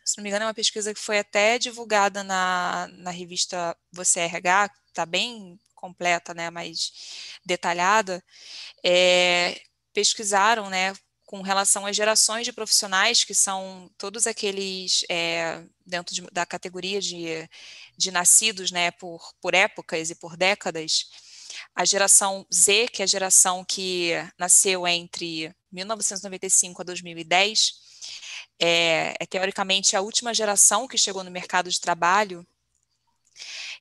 se não me engano, é uma pesquisa que foi até divulgada na revista Você RH, está bem completa, né, mais detalhada, pesquisaram, né, com relação às gerações de profissionais, que são todos aqueles dentro da categoria de nascidos, né, por épocas e por décadas. A geração Z, que é a geração que nasceu entre 1995 a 2010, é teoricamente a última geração que chegou no mercado de trabalho,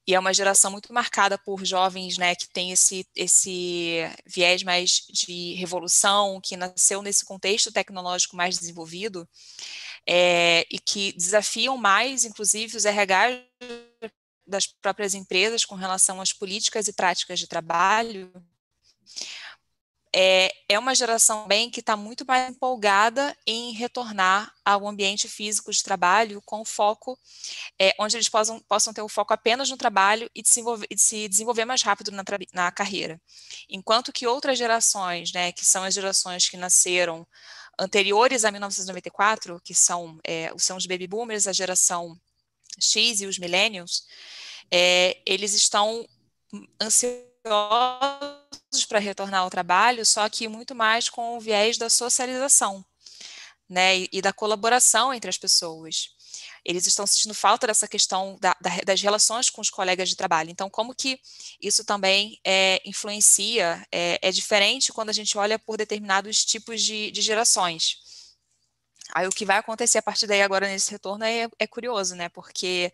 e é uma geração muito marcada por jovens, né, que tem esse viés mais de revolução, que nasceu nesse contexto tecnológico mais desenvolvido, e que desafiam mais, inclusive, os RH das próprias empresas com relação às políticas e práticas de trabalho. É uma geração bem que está muito mais empolgada em retornar ao ambiente físico de trabalho com foco, onde eles possam ter o foco apenas no trabalho e de se desenvolver mais rápido na carreira. Enquanto que outras gerações, né, que são as gerações que nasceram anteriores a 1994, que são os baby boomers, a geração X e os millennials, eles estão ansiosos para retornar ao trabalho, só que muito mais com o viés da socialização, né, e da colaboração entre as pessoas. Eles estão sentindo falta dessa questão das relações com os colegas de trabalho. Então, como que isso também influencia, é diferente quando a gente olha por determinados tipos de gerações. Aí o que vai acontecer a partir daí agora nesse retorno é curioso, né, porque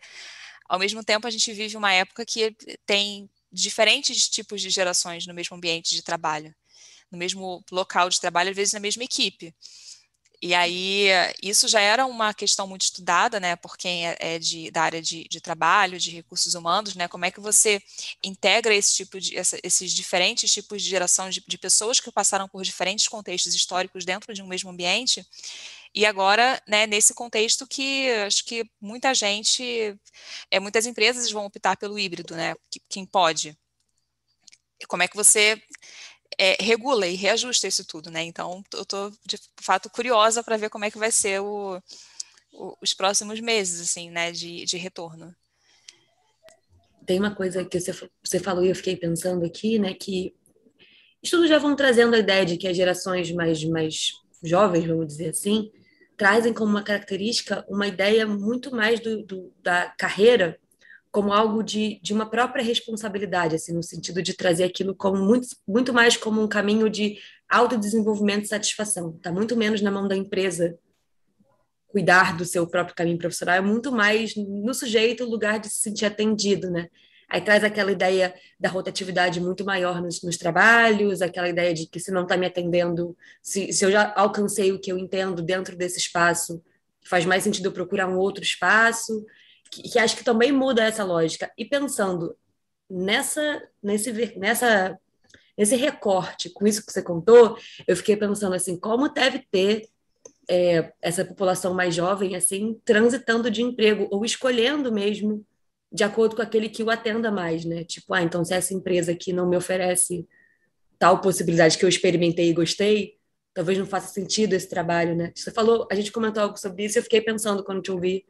ao mesmo tempo a gente vive uma época que tem diferentes tipos de gerações no mesmo ambiente de trabalho, no mesmo local de trabalho, às vezes na mesma equipe. E aí, isso já era uma questão muito estudada, né, por quem da área de trabalho, de recursos humanos, né, como é que você integra esses diferentes tipos de geração de pessoas que passaram por diferentes contextos históricos dentro de um mesmo ambiente, e agora, né, nesse contexto que acho que muitas empresas vão optar pelo híbrido, né, quem pode. Como é que você regula e reajusta isso tudo, né? Então, eu estou, de fato, curiosa para ver como é que vai ser os próximos meses, assim, né, de retorno. Tem uma coisa que você falou e eu fiquei pensando aqui, né, que estudos já vão trazendo a ideia de que as gerações mais jovens, vamos dizer assim, trazem como uma característica uma ideia muito mais da carreira como algo de uma própria responsabilidade, assim, no sentido de trazer aquilo como muito mais como um caminho de autodesenvolvimento e satisfação. Está muito menos na mão da empresa cuidar do seu próprio caminho profissional, é muito mais no sujeito o lugar de se sentir atendido, né? Aí traz aquela ideia da rotatividade muito maior nos trabalhos, aquela ideia de que se não está me atendendo, se eu já alcancei o que eu entendo dentro desse espaço, faz mais sentido eu procurar um outro espaço, que acho que também muda essa lógica. E pensando nesse recorte, com isso que você contou, eu fiquei pensando assim, como deve ter essa população mais jovem, assim, transitando de emprego, ou escolhendo mesmo de acordo com aquele que o atenda mais, né? Tipo, então se essa empresa aqui não me oferece tal possibilidade que eu experimentei e gostei, talvez não faça sentido esse trabalho, né? Você falou, a gente comentou algo sobre isso, eu fiquei pensando quando te ouvi,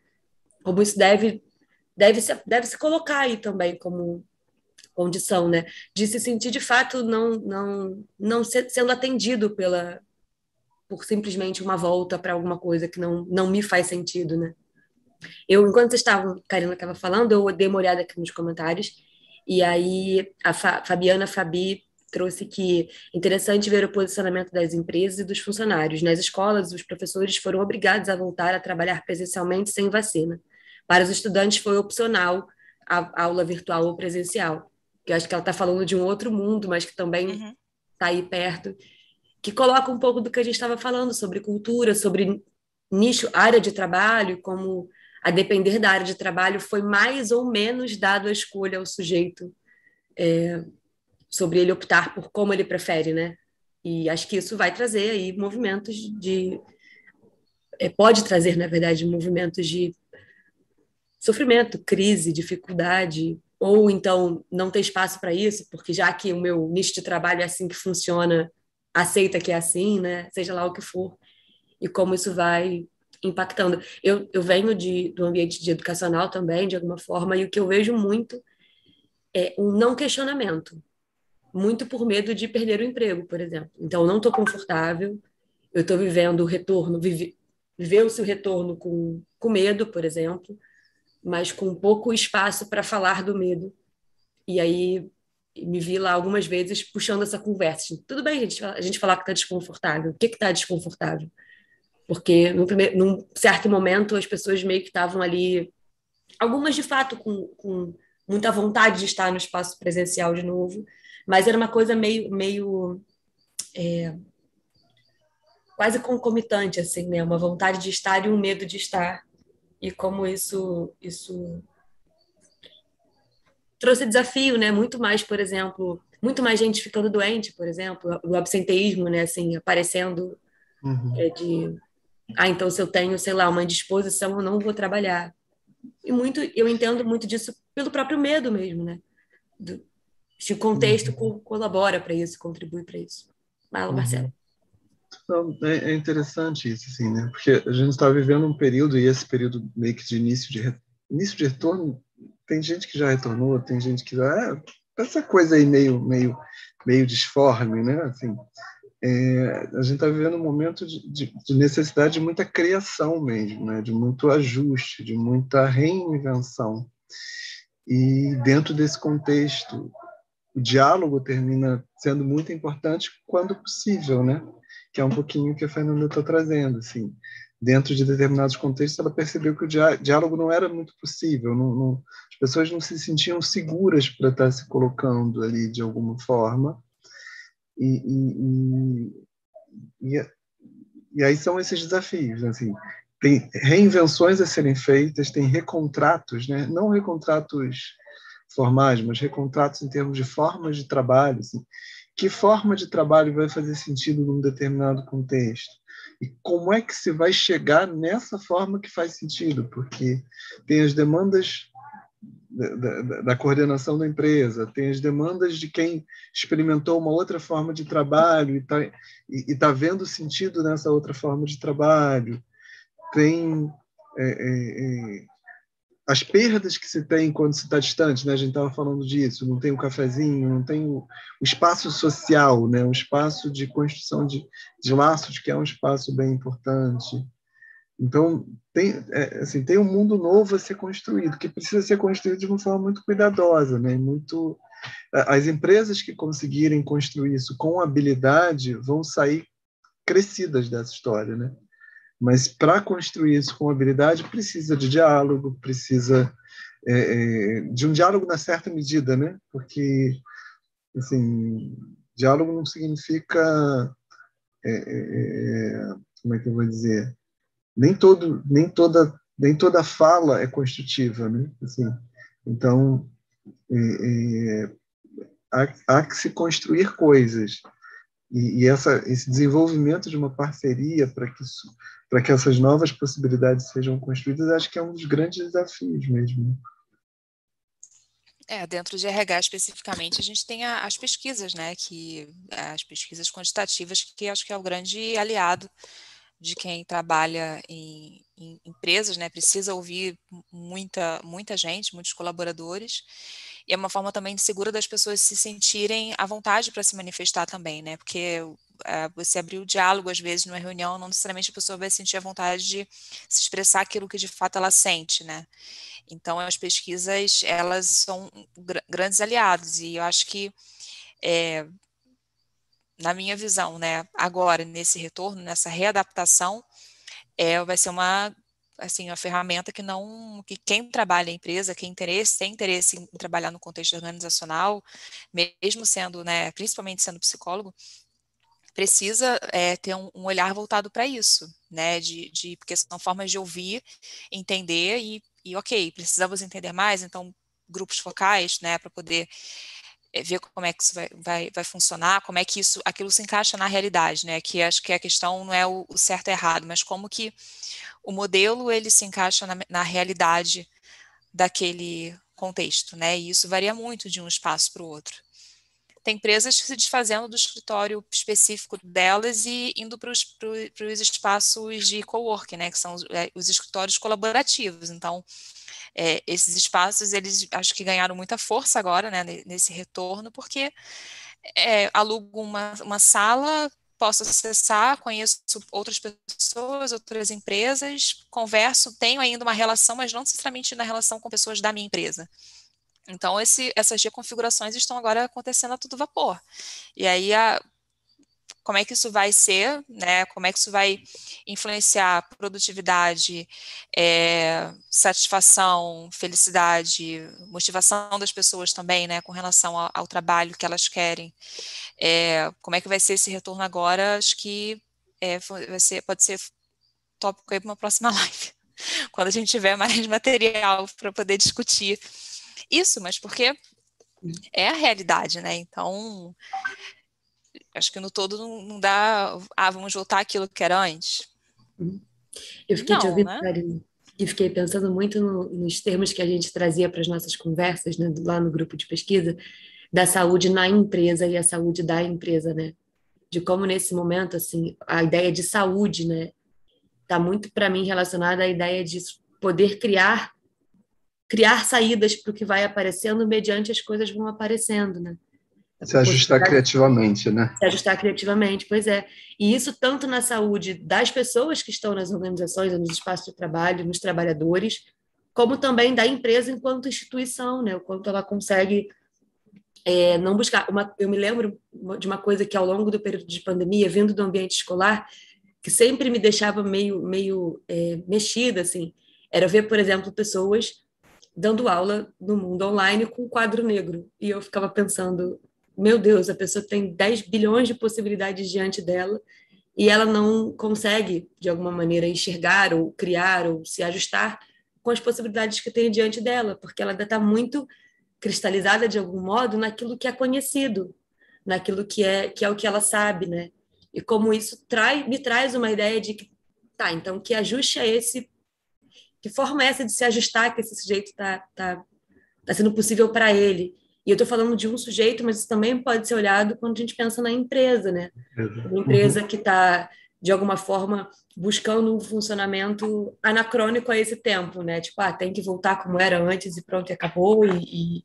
como isso deve se colocar aí também como condição, né? De se sentir de fato não sendo atendido por simplesmente uma volta para alguma coisa que não me faz sentido, né? Enquanto vocês estavam, Karina estava falando, eu dei uma olhada aqui nos comentários, e aí a Fabiana Fabi trouxe que interessante ver o posicionamento das empresas e dos funcionários. Nas escolas, os professores foram obrigados a voltar a trabalhar presencialmente sem vacina. Para os estudantes foi opcional a aula virtual ou presencial. Que eu acho que ela está falando de um outro mundo, mas que também está aí perto, que coloca um pouco do que a gente estava falando sobre cultura, sobre nicho, área de trabalho, como a depender da área de trabalho foi mais ou menos dado a escolha ao sujeito sobre ele optar por como ele prefere, né? E acho que isso vai trazer aí movimentos pode trazer, na verdade, movimentos de sofrimento, crise, dificuldade, ou então não ter espaço para isso, porque já que o meu nicho de trabalho é assim que funciona, aceita que é assim, né? Seja lá o que for, e como isso vai impactando. Eu venho do ambiente de educacional também, de alguma forma, e o que eu vejo muito é um não questionamento, muito por medo de perder o emprego, por exemplo. Então, eu não estou confortável, eu estou vivendo o retorno, viveu-se o retorno com medo, por exemplo, mas com pouco espaço para falar do medo. E aí me vi lá algumas vezes puxando essa conversa. Tudo bem, a gente falar que está desconfortável. O que está desconfortável? Porque num certo momento as pessoas meio que estavam ali, algumas de fato com muita vontade de estar no espaço presencial de novo, mas era uma coisa meio quase concomitante, assim, né? Uma vontade de estar e um medo de estar. E como isso trouxe desafio, né? Muito mais, por exemplo, muito mais gente ficando doente, por exemplo, o absenteísmo, né? Assim, aparecendo de, então se eu tenho, sei lá, uma indisposição, eu não vou trabalhar. Eu entendo muito disso pelo próprio medo mesmo, né? Se o contexto colabora para isso, contribui para isso. Fala, Marcelo. Então, é interessante isso, assim, né? Porque a gente está vivendo um período, e esse período meio que de início de retorno, tem gente que já retornou, tem gente que já... essa coisa aí meio disforme, né? Assim, a gente está vivendo um momento de necessidade de muita criação mesmo, né? De muito ajuste, de muita reinvenção. E dentro desse contexto, o diálogo termina sendo muito importante quando possível, né? Que é um pouquinho o que a Fernanda está trazendo, assim. Dentro de determinados contextos, ela percebeu que o diálogo não era muito possível, as pessoas não se sentiam seguras para estar se colocando ali de alguma forma, e aí são esses desafios, assim. Tem reinvenções a serem feitas, tem recontratos, né? Não recontratos formais, mas recontratos em termos de formas de trabalho, assim. Que forma de trabalho vai fazer sentido num determinado contexto? E como é que se vai chegar nessa forma que faz sentido? Porque tem as demandas da coordenação da empresa, tem as demandas de quem experimentou uma outra forma de trabalho e está vendo sentido nessa outra forma de trabalho, tem as perdas que se tem quando se está distante, né? A gente estava falando disso, não tem um cafezinho, não tem o espaço social, né? Um espaço de construção de laços, que é um espaço bem importante. Então, tem um mundo novo a ser construído, que precisa ser construído de uma forma muito cuidadosa, né? As empresas que conseguirem construir isso com habilidade vão sair crescidas dessa história, né? Mas para construir isso com habilidade precisa de diálogo, precisa de um diálogo na certa medida, né? Porque assim, diálogo não significa como é que eu vou dizer? Nem toda fala é construtiva, né? Assim, então há que se construir coisas e esse desenvolvimento de uma parceria para que essas novas possibilidades sejam construídas, acho que é um dos grandes desafios mesmo. Dentro de RH especificamente, a gente tem as pesquisas, né, as pesquisas quantitativas, que acho que é o grande aliado de quem trabalha em empresas, né, precisa ouvir muita gente, muitos colaboradores, e é uma forma também segura das pessoas se sentirem à vontade para se manifestar também, né, porque você abrir o diálogo, às vezes, numa reunião, não necessariamente a pessoa vai sentir a vontade de se expressar aquilo que de fato ela sente, né. Então, as pesquisas, elas são grandes aliados, e eu acho que, na minha visão, né, agora, nesse retorno, nessa readaptação, vai ser assim, uma ferramenta que quem trabalha em empresa, quem tem interesse em trabalhar no contexto organizacional, mesmo sendo, né, principalmente sendo psicólogo, precisa ter um olhar voltado para isso, né, porque são formas de ouvir, entender e ok, precisamos entender mais, então grupos focais, né, para poder ver como é que isso vai funcionar, como é que aquilo se encaixa na realidade, né, que acho que a questão não é o certo e errado, mas como que o modelo ele se encaixa na realidade daquele contexto, né, e isso varia muito de um espaço para o outro. Tem empresas que se desfazendo do escritório específico delas e indo para os espaços de coworking, né, que são os escritórios colaborativos. Então, esses espaços, eles acho que ganharam muita força agora, né, nesse retorno, porque alugo uma sala, posso acessar, conheço outras pessoas, outras empresas, converso, tenho ainda uma relação, mas não necessariamente na relação com pessoas da minha empresa. Então, essas reconfigurações estão agora acontecendo a todo vapor. E aí, como é que isso vai ser, né? Como é que isso vai influenciar produtividade, satisfação, felicidade, motivação das pessoas também, né? Com relação ao trabalho que elas querem. Como é que vai ser esse retorno agora? Acho que pode ser tópico aí para uma próxima live, quando a gente tiver mais material para poder discutir isso, mas porque é a realidade, né? Então, acho que no todo não dá. Vamos voltar àquilo que era antes. Eu fiquei te Não, ouvindo, né? Karine, e fiquei pensando muito nos termos que a gente trazia para as nossas conversas, né, lá no grupo de pesquisa, da saúde na empresa e a saúde da empresa, né? De como nesse momento, assim, a ideia de saúde, né, está muito para mim relacionada à ideia de poder criar saídas para o que vai aparecendo mediante as coisas vão aparecendo, né? Se ajustar criativamente, né? Se ajustar criativamente, pois é. E isso tanto na saúde das pessoas que estão nas organizações, nos espaços de trabalho, nos trabalhadores, como também da empresa enquanto instituição, né? O quanto ela consegue não buscar. Eu me lembro de uma coisa que ao longo do período de pandemia, vindo do ambiente escolar, que sempre me deixava meio mexida, assim, era ver, por exemplo, pessoas dando aula no mundo online com um quadro negro. E eu ficava pensando, meu Deus, a pessoa tem 10 bilhões de possibilidades diante dela e ela não consegue, de alguma maneira, enxergar ou criar ou se ajustar com as possibilidades que tem diante dela, porque ela ainda está muito cristalizada, de algum modo, naquilo que é conhecido, naquilo que é o que ela sabe, né? E como isso me traz uma ideia de que, tá, então que ajuste é esse, que forma é essa de se ajustar que esse sujeito está sendo possível para ele. E eu estou falando de um sujeito, mas isso também pode ser olhado quando a gente pensa na empresa, né? Uma empresa que está, de alguma forma, buscando um funcionamento anacrônico a esse tempo, né? Tipo, tem que voltar como era antes e pronto, e acabou, e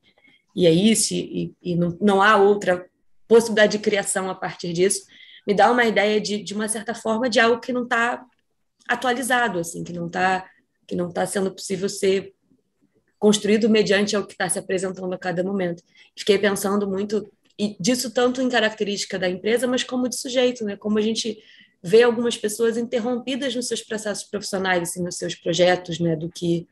é isso, e não há outra possibilidade de criação a partir disso. Me dá uma ideia de uma certa forma, de algo que não está atualizado, assim, que não tá sendo possível ser construído mediante o que está se apresentando a cada momento. Fiquei pensando muito e disso tanto em característica da empresa, mas como de sujeito, né? Como a gente vê algumas pessoas interrompidas nos seus processos profissionais, assim, nos seus projetos, né? Do que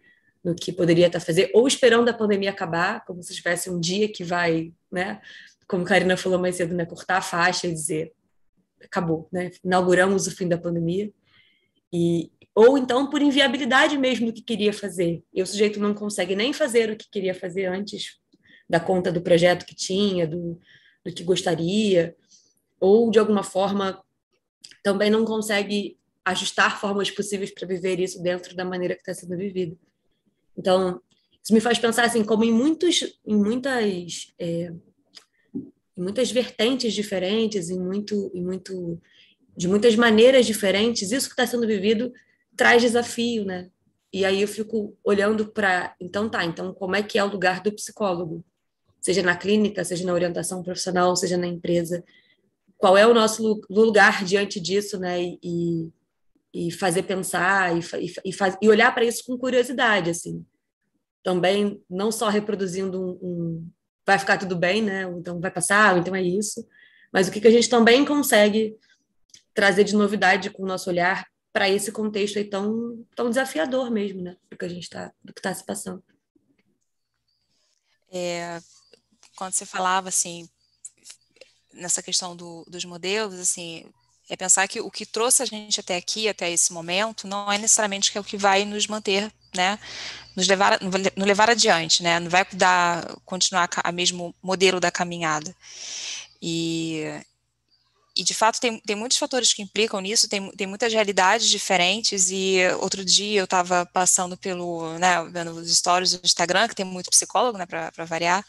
poderia estar fazendo, ou esperando a pandemia acabar, como se tivesse um dia que vai, né? Como a Karina falou mais cedo, né? Cortar a faixa e dizer acabou, né? Inauguramos o fim da pandemia. Ou então por inviabilidade mesmo do que queria fazer. E o sujeito não consegue nem fazer o que queria fazer antes da conta do projeto que tinha, do que gostaria, ou de alguma forma também não consegue ajustar formas possíveis para viver isso dentro da maneira que está sendo vivida. Então, Isso me faz pensar assim, como em muitas vertentes diferentes, de muitas maneiras diferentes, isso que está sendo vivido traz desafio, né? E aí eu fico olhando para, então como é que é o lugar do psicólogo? Seja na clínica, seja na orientação profissional, seja na empresa. Qual é o nosso lugar diante disso, né? E fazer pensar e olhar para isso com curiosidade, assim. Também não só reproduzindo vai ficar tudo bem, né? Então vai passar, então é isso. Mas o que a gente também consegue trazer de novidade com o nosso olhar para esse contexto aí tão desafiador mesmo, né? Do que está se passando. Quando você falava, assim, nessa questão dos modelos, assim, é pensar que o que trouxe a gente até aqui, até esse momento, não é necessariamente que é o que vai nos manter, né, nos levar adiante, né, não vai continuar a mesmo modelo da caminhada. E de fato, tem muitos fatores que implicam nisso, tem muitas realidades diferentes, e outro dia eu estava passando vendo os stories do Instagram, que tem muito psicólogo, né, para variar,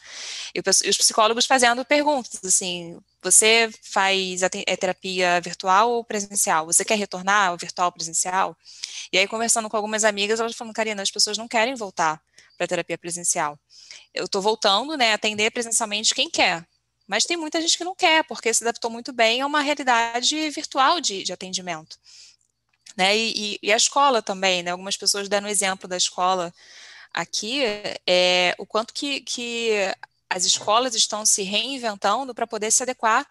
e os psicólogos fazendo perguntas, assim, você faz terapia virtual ou presencial? Você quer retornar ao virtual ou presencial? E aí, conversando com algumas amigas, elas falam, Karina, as pessoas não querem voltar para a terapia presencial. Eu estou voltando, né, a atender presencialmente quem quer, mas tem muita gente que não quer, porque se adaptou muito bem a uma realidade virtual de atendimento. Né? E a escola também, né? Algumas pessoas deram um exemplo da escola aqui, o quanto que as escolas estão se reinventando para poder se adequar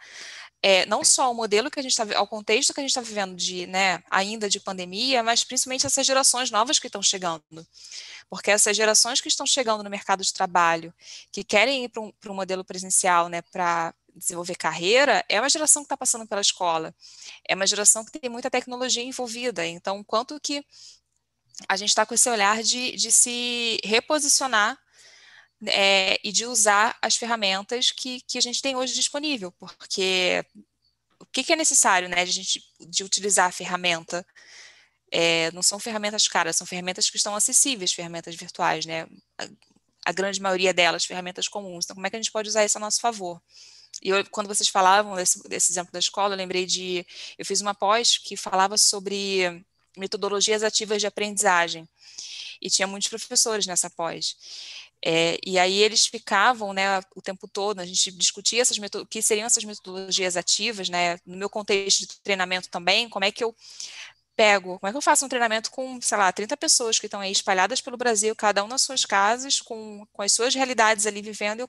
não só ao modelo que a gente está, ao contexto que a gente está vivendo ainda de pandemia, mas principalmente essas gerações novas que estão chegando. Porque essas gerações que estão chegando no mercado de trabalho, que querem ir para um modelo presencial, né, para desenvolver carreira, é uma geração que está passando pela escola, é uma geração que tem muita tecnologia envolvida, então quanto que a gente está com esse olhar de se reposicionar e de usar as ferramentas que a gente tem hoje disponível, porque o que é necessário, né, de utilizar a ferramenta? Não são ferramentas caras, são ferramentas que estão acessíveis, ferramentas virtuais, né? A grande maioria delas, ferramentas comuns. Então, como é que a gente pode usar isso a nosso favor? E quando vocês falavam desse exemplo da escola, eu lembrei eu fiz uma pós que falava sobre metodologias ativas de aprendizagem, e tinha muitos professores nessa pós. E aí eles ficavam, né, o tempo todo, a gente discutia o que seriam essas metodologias ativas, né, no meu contexto de treinamento também, como é que eu faço um treinamento com, sei lá, 30 pessoas que estão aí espalhadas pelo Brasil, cada um nas suas casas, com as suas realidades ali vivendo,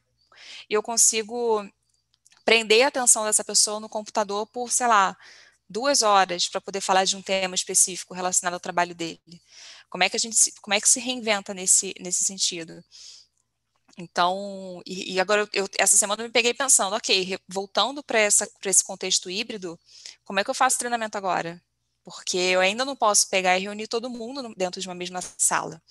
e eu consigo prender a atenção dessa pessoa no computador por, sei lá, 2 horas para poder falar de um tema específico relacionado ao trabalho dele. Como é que se reinventa nesse sentido? Então, e agora essa semana eu me peguei pensando, ok, voltando para esse contexto híbrido, como é que eu faço treinamento agora? Porque eu ainda não posso pegar e reunir todo mundo dentro de uma mesma sala.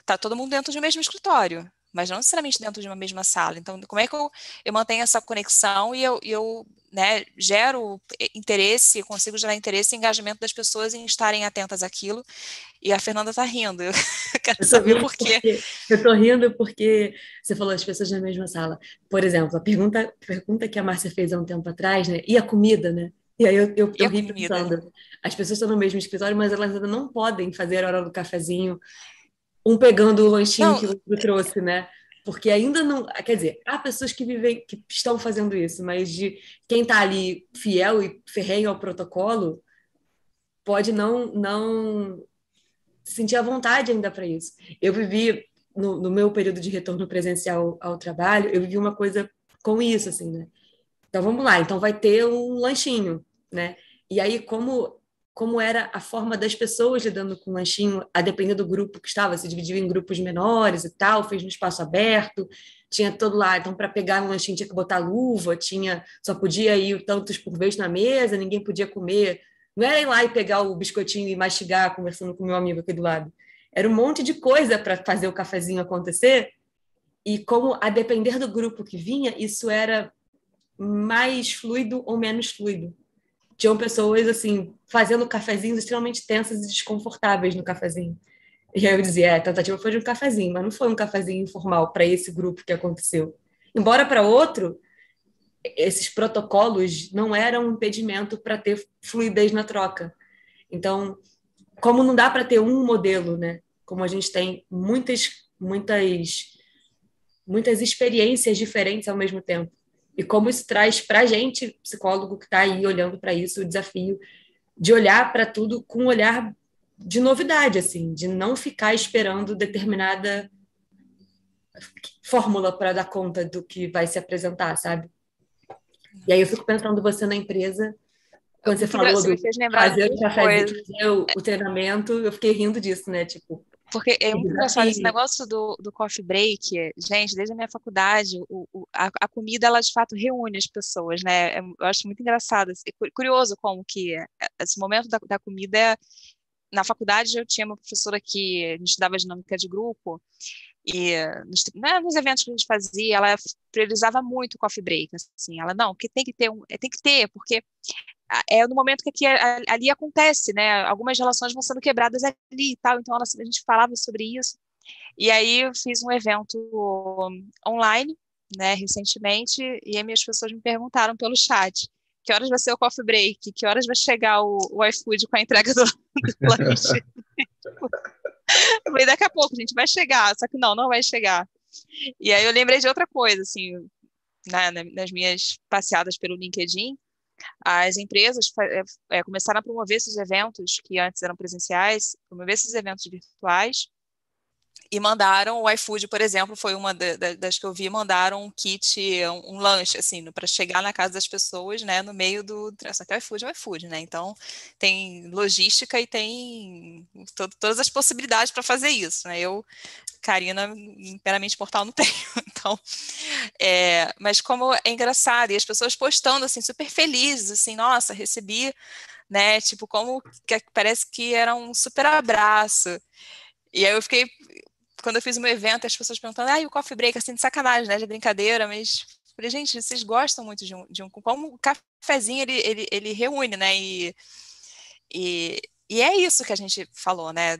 Tá todo mundo dentro de um mesmo escritório, mas não necessariamente dentro de uma mesma sala. Então, como é que eu mantenho essa conexão e eu né, gero interesse, consigo gerar interesse e engajamento das pessoas em estarem atentas àquilo? E a Fernanda está rindo. Eu quero saber por quê. Eu estou rindo porque você falou as pessoas na mesma sala. Por exemplo, a pergunta que a Márcia fez há um tempo atrás, né? E a comida, né? E aí eu ri pensando, as pessoas estão no mesmo escritório, mas elas ainda não podem fazer a hora do cafezinho, um pegando o lanchinho que o outro trouxe, né? Porque ainda não. Quer dizer, há pessoas que estão fazendo isso, mas de quem está ali fiel e ferrenho ao protocolo pode não sentir a vontade ainda para isso. Eu vivi, no meu período de retorno presencial ao trabalho, eu vivi uma coisa com isso, assim, né? Então, vamos lá. Então, vai ter um lanchinho, né? E aí, como era a forma das pessoas lidando com o lanchinho, a depender do grupo que estava, se dividiu em grupos menores e tal, fez no espaço aberto, tinha todo lá. Então, para pegar um lanchinho tinha que botar luva, só podia ir tantos por vez na mesa, ninguém podia comer. Não era ir lá e pegar o biscoitinho e mastigar, conversando com o meu amigo aqui do lado. Era um monte de coisa para fazer o cafezinho acontecer. E como, a depender do grupo que vinha, isso era mais fluido ou menos fluido. Tinham pessoas, assim, fazendo cafezinhos extremamente tensas e desconfortáveis no cafezinho. E aí eu dizia, a tentativa foi de um cafezinho, mas não foi um cafezinho informal para esse grupo que aconteceu. Embora para outro, esses protocolos não eram um impedimento para ter fluidez na troca. Então, como não dá para ter um modelo, né? Como a gente tem muitas experiências diferentes ao mesmo tempo. E como isso traz para a gente, psicólogo que está aí olhando para isso, o desafio de olhar para tudo com um olhar de novidade, assim, de não ficar esperando determinada fórmula para dar conta do que vai se apresentar, sabe? E aí eu fico pensando você na empresa, quando você falou Você do me fez lembrar de fazer o duas cafezinho, coisas. fazer o treinamento, eu fiquei rindo disso, né? Tipo, Porque é que muito engraçado esse desafio. negócio do coffee break. Gente, desde a minha faculdade, a comida, ela de fato reúne as pessoas, né? Eu acho muito engraçado. Curioso como que esse momento da comida. Na faculdade, eu tinha uma professora que a gente dava dinâmica de grupo, e nos eventos que a gente fazia, ela priorizava muito o coffee break. Assim, ela, não, porque tem que ter tem que ter, porque é no momento que ali acontece, né? Algumas relações vão sendo quebradas ali e tal. Então, a gente falava sobre isso. E aí, eu fiz um evento online, né, recentemente, e aí minhas pessoas me perguntaram pelo chat: que horas vai ser o coffee break? Que horas vai chegar o iFood com a entrega do lanche? Eu falei, daqui a pouco, a gente vai chegar. Só que não vai chegar. E aí eu lembrei de outra coisa, assim, nas minhas passeadas pelo LinkedIn, as empresas começaram a promover esses eventos que antes eram presenciais, promover esses eventos virtuais, e mandaram o iFood, por exemplo, foi uma das que eu vi, mandaram um kit, um lanche, assim, para chegar na casa das pessoas, né, no meio do... Só que o iFood é o iFood, né, então tem logística e tem todas as possibilidades para fazer isso, né, Karina, inteiramente portal não tenho, então... mas como é engraçado, e as pessoas postando, assim, super felizes, assim, nossa, recebi, né, tipo, como que parece que era um super abraço. E aí eu fiquei, quando eu fiz o meu evento, as pessoas perguntando, e o coffee break, assim, de sacanagem, né, de brincadeira, mas falei, gente, vocês gostam muito como o cafezinho, ele reúne, né, e, e é isso que a gente falou, né,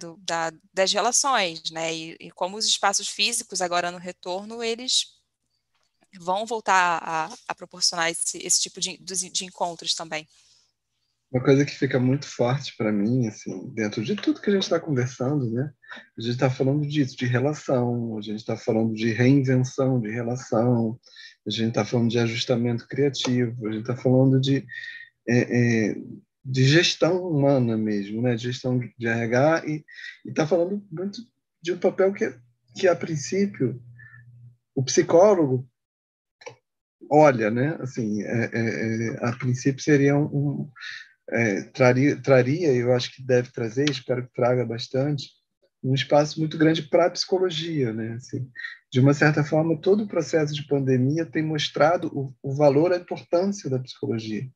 das relações, né, e como os espaços físicos agora no retorno, eles vão voltar a proporcionar esse tipo de encontros também. Uma coisa que fica muito forte para mim, assim, dentro de tudo que a gente está conversando, né? A gente está falando disso, de relação, a gente está falando de reinvenção de relação, a gente está falando de ajustamento criativo, a gente está falando é, é, de gestão humana mesmo, né? De gestão de RH e está falando muito de um papel que a princípio o psicólogo olha, né? Assim, a princípio seria traria, eu acho que deve trazer, espero que traga bastante, um espaço muito grande para a psicologia, né? Assim, de uma certa forma, todo o processo de pandemia tem mostrado o valor, a importância da psicologia.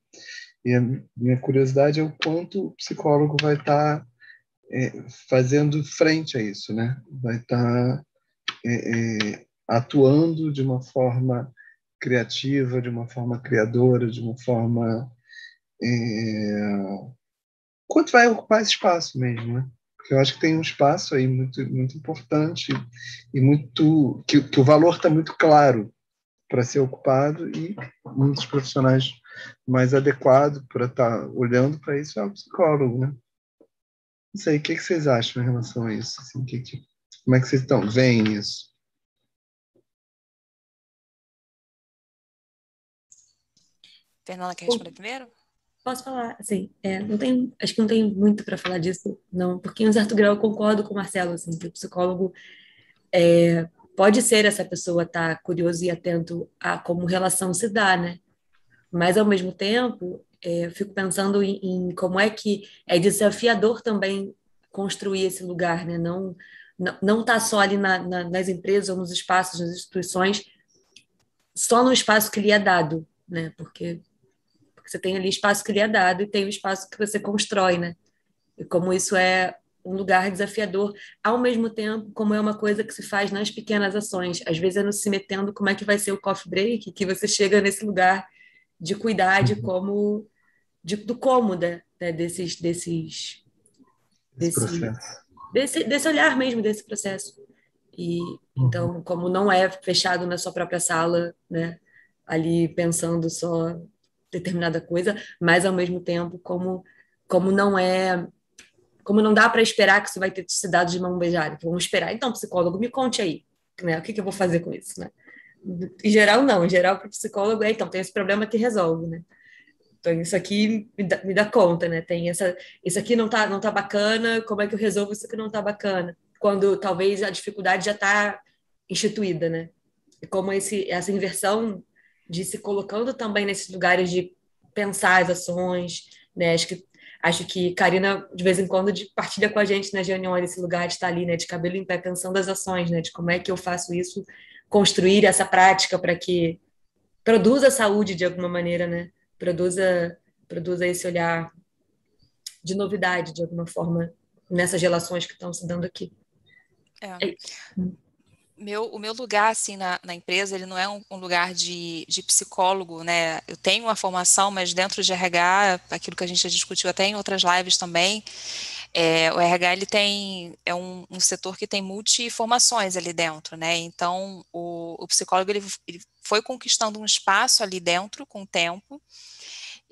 E a minha curiosidade é o quanto o psicólogo vai estar fazendo frente a isso, né? Vai estar atuando de uma forma criativa, de uma forma criadora, de uma forma quanto vai ocupar esse espaço mesmo, né? Porque eu acho que tem um espaço aí muito, muito importante e muito que o valor está muito claro para ser ocupado e muitos profissionais mais adequados para estar olhando para isso é o psicólogo, né? Não sei, o que vocês acham em relação a isso? Assim, como é que vocês veem isso? Fernanda, quer responder primeiro? Posso falar, assim, não tem, acho que não tem muito para falar disso, não, porque em certo grau eu concordo com o Marcelo, assim, que o psicólogo pode ser essa pessoa estar curioso e atento a como relação se dá, né? Mas ao mesmo tempo, eu fico pensando em como é que é desafiador também construir esse lugar, né? Não tá só ali nas empresas ou nos espaços, nas instituições, só no espaço que lhe é dado, né? Porque você tem ali espaço que lhe é dado e tem o espaço que você constrói, né? E como isso é um lugar desafiador, ao mesmo tempo, como é uma coisa que se faz nas pequenas ações. Às vezes é no se metendo como é que vai ser o coffee break que você chega nesse lugar de cuidar do como, né? Desses Esse processo. desse olhar mesmo, desse processo. E então, como não é fechado na sua própria sala, né, ali pensando só determinada coisa, mas ao mesmo tempo como não é, como não dá para esperar que isso vai ter se dado de mão beijada. Vamos esperar. Então, psicólogo, me conte aí, né? O que que eu vou fazer com isso, né? Em geral, não. Em geral, para o psicólogo, então, tem esse problema que resolve, né? Então, isso aqui me dá conta, né? Tem isso aqui não tá bacana, como é que eu resolvo isso que não tá bacana? Quando talvez a dificuldade já está instituída, né? E como essa inversão de se colocando também nesses lugares de pensar as ações, né? Acho que Karina, de vez em quando, partilha com a gente nas reuniões esse lugar de estar ali, né? De cabelo em pé, pensando as ações, né? De como é que eu faço isso, construir essa prática para que produza saúde de alguma maneira, né? Produza, produza esse olhar de novidade, de alguma forma, nessas relações que estão se dando aqui. É. É. O meu lugar, assim, na empresa, ele não é um lugar de psicólogo, né? Eu tenho uma formação, mas dentro de RH, aquilo que a gente já discutiu até em outras lives também, o RH, ele é um setor que tem multiformações ali dentro, né? Então, o psicólogo, ele foi conquistando um espaço ali dentro com o tempo,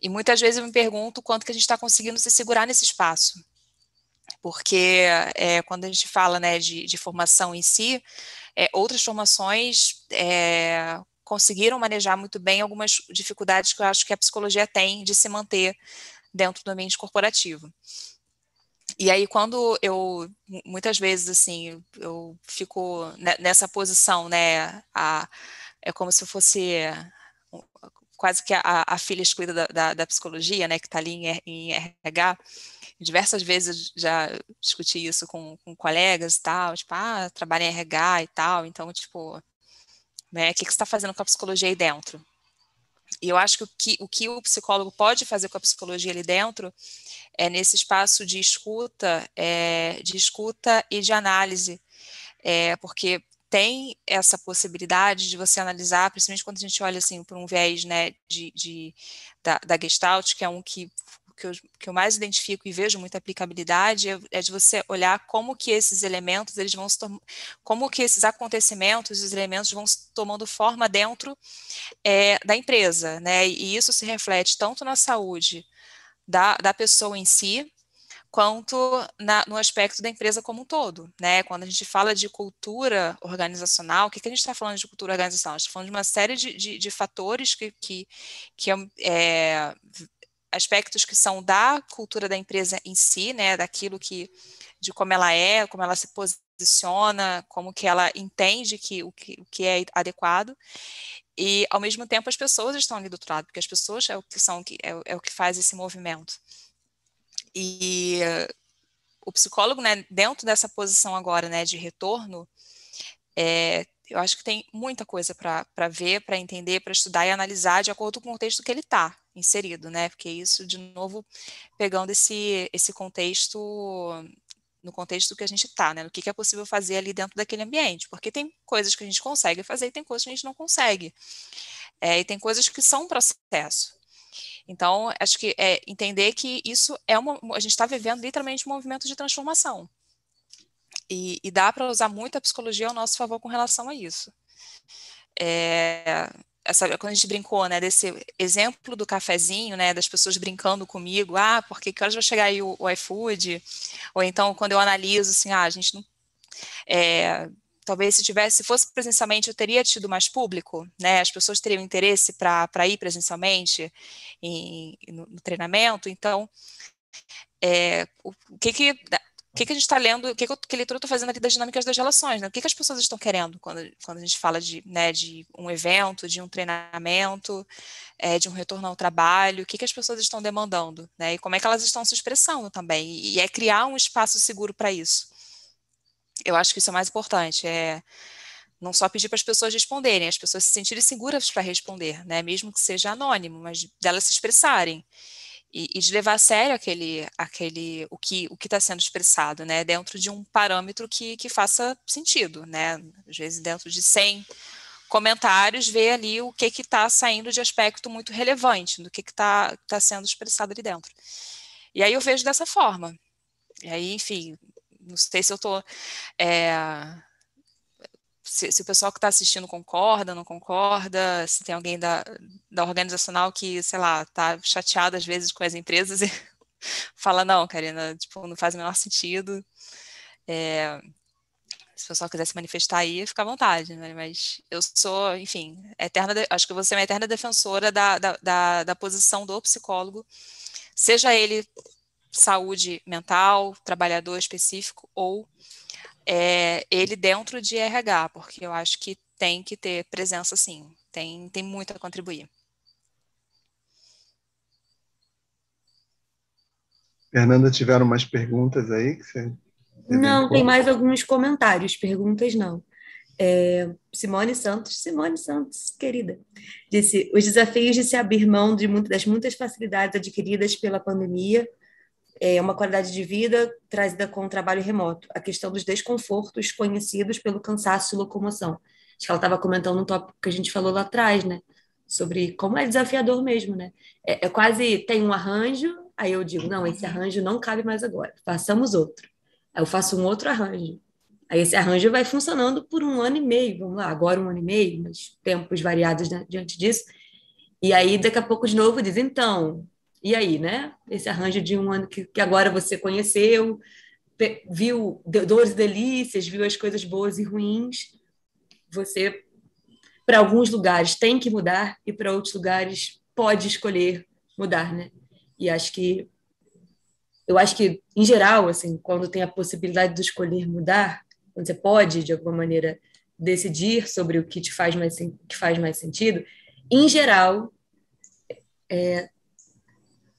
e muitas vezes eu me pergunto quanto que a gente está conseguindo se segurar nesse espaço. Porque quando a gente fala, né, de formação em si, outras formações conseguiram manejar muito bem algumas dificuldades que eu acho que a psicologia tem de se manter dentro do ambiente corporativo. E aí, quando muitas vezes, assim, eu fico nessa posição, né, é como se eu fosse quase que a filha excluída da psicologia, né, que está ali em RH. Diversas vezes eu já discuti isso com colegas e tal, tipo, trabalho em RH e tal, então, tipo, né, o que você está fazendo com a psicologia aí dentro? E eu acho que o que o psicólogo pode fazer com a psicologia ali dentro é nesse espaço de escuta e de análise, porque tem essa possibilidade de você analisar, principalmente quando a gente olha assim por um viés, né, da Gestalt, que é um que eu mais identifico e vejo muita aplicabilidade, é de você olhar como que esses elementos, como que esses acontecimentos, os elementos vão tomando forma dentro da empresa, né? E isso se reflete tanto na saúde da pessoa em si, quanto no aspecto da empresa como um todo, né? Quando a gente fala de cultura organizacional, o que a gente está falando de cultura organizacional? A gente está falando de uma série de fatores que aspectos que são da cultura da empresa em si, né? De como ela se posiciona, como que ela entende o que é adequado. E, ao mesmo tempo, as pessoas estão ali do outro lado, porque as pessoas é o que faz esse movimento. E o psicólogo, né, dentro dessa posição agora, né, de retorno, eu acho que tem muita coisa para ver, para entender, para estudar e analisar de acordo com o contexto que ele está inserido, né? Porque isso, de novo, pegando esse contexto, no contexto que a gente está, né? No que é possível fazer ali dentro daquele ambiente, porque tem coisas que a gente consegue fazer e tem coisas que a gente não consegue. E tem coisas que são um processo. Então, acho que entender que isso a gente está vivendo literalmente um movimento de transformação. E dá para usar muito a psicologia ao nosso favor com relação a isso. Quando a gente brincou, né, desse exemplo do cafezinho, né, das pessoas brincando comigo, porque que horas vai chegar aí o iFood? Ou então, quando eu analiso, assim, a gente não... talvez se fosse presencialmente, eu teria tido mais público, né? As pessoas teriam interesse para ir presencialmente no treinamento. Então, o que a gente está lendo, que leitura eu estou fazendo aqui das dinâmicas das relações, né? O que as pessoas estão querendo quando a gente fala de um evento, de um treinamento, de um retorno ao trabalho, o que as pessoas estão demandando, né? E como é que elas estão se expressando também. E é criar um espaço seguro para isso. Eu acho que isso é o mais importante, não só pedir para as pessoas responderem, as pessoas se sentirem seguras para responder, né? Mesmo que seja anônimo, mas delas se expressarem. E de levar a sério o que está sendo expressado, né? Dentro de um parâmetro que faça sentido, né? Às vezes dentro de 100 comentários, ver ali o que está saindo de aspecto muito relevante, do que está sendo expressado ali dentro. E aí eu vejo dessa forma. E aí, enfim, não sei se eu estou... se o pessoal que está assistindo concorda, não concorda, se tem alguém da organizacional que, sei lá, está chateado às vezes com as empresas e fala, não, Karina, tipo, não faz o menor sentido. Se o pessoal quiser se manifestar aí, fica à vontade, né? Mas eu sou, enfim, acho que você é uma eterna defensora da posição do psicólogo, seja ele saúde mental, trabalhador específico, ou ele dentro de RH, porque eu acho que tem que ter presença, sim, tem muito a contribuir. Fernanda, tiveram mais perguntas aí que você Não, tem elenco? mais alguns comentários, perguntas não. Simone Santos, querida, disse: os desafios de se abrir mão das muitas facilidades adquiridas pela pandemia, uma qualidade de vida trazida com o trabalho remoto, a questão dos desconfortos conhecidos pelo cansaço e locomoção. Acho que ela estava comentando um tópico que a gente falou lá atrás, né? Sobre como é desafiador mesmo, né? Quase tem um arranjo, aí eu digo, não, esse arranjo não cabe mais agora, façamos outro. Aí eu faço um outro arranjo. Aí esse arranjo vai funcionando por 1 ano e meio, vamos lá, agora 1 ano e meio, mas tempos variados, né, diante disso. E aí, daqui a pouco, de novo, diz, então, e aí, né? Esse arranjo de 1 ano que agora você conheceu, viu dores e delícias, viu as coisas boas e ruins, você, para alguns lugares, tem que mudar e para outros lugares pode escolher mudar, né? E eu acho que, em geral, assim, quando tem a possibilidade de escolher mudar, quando você pode, de alguma maneira, decidir sobre o que te faz que faz mais sentido, em geral,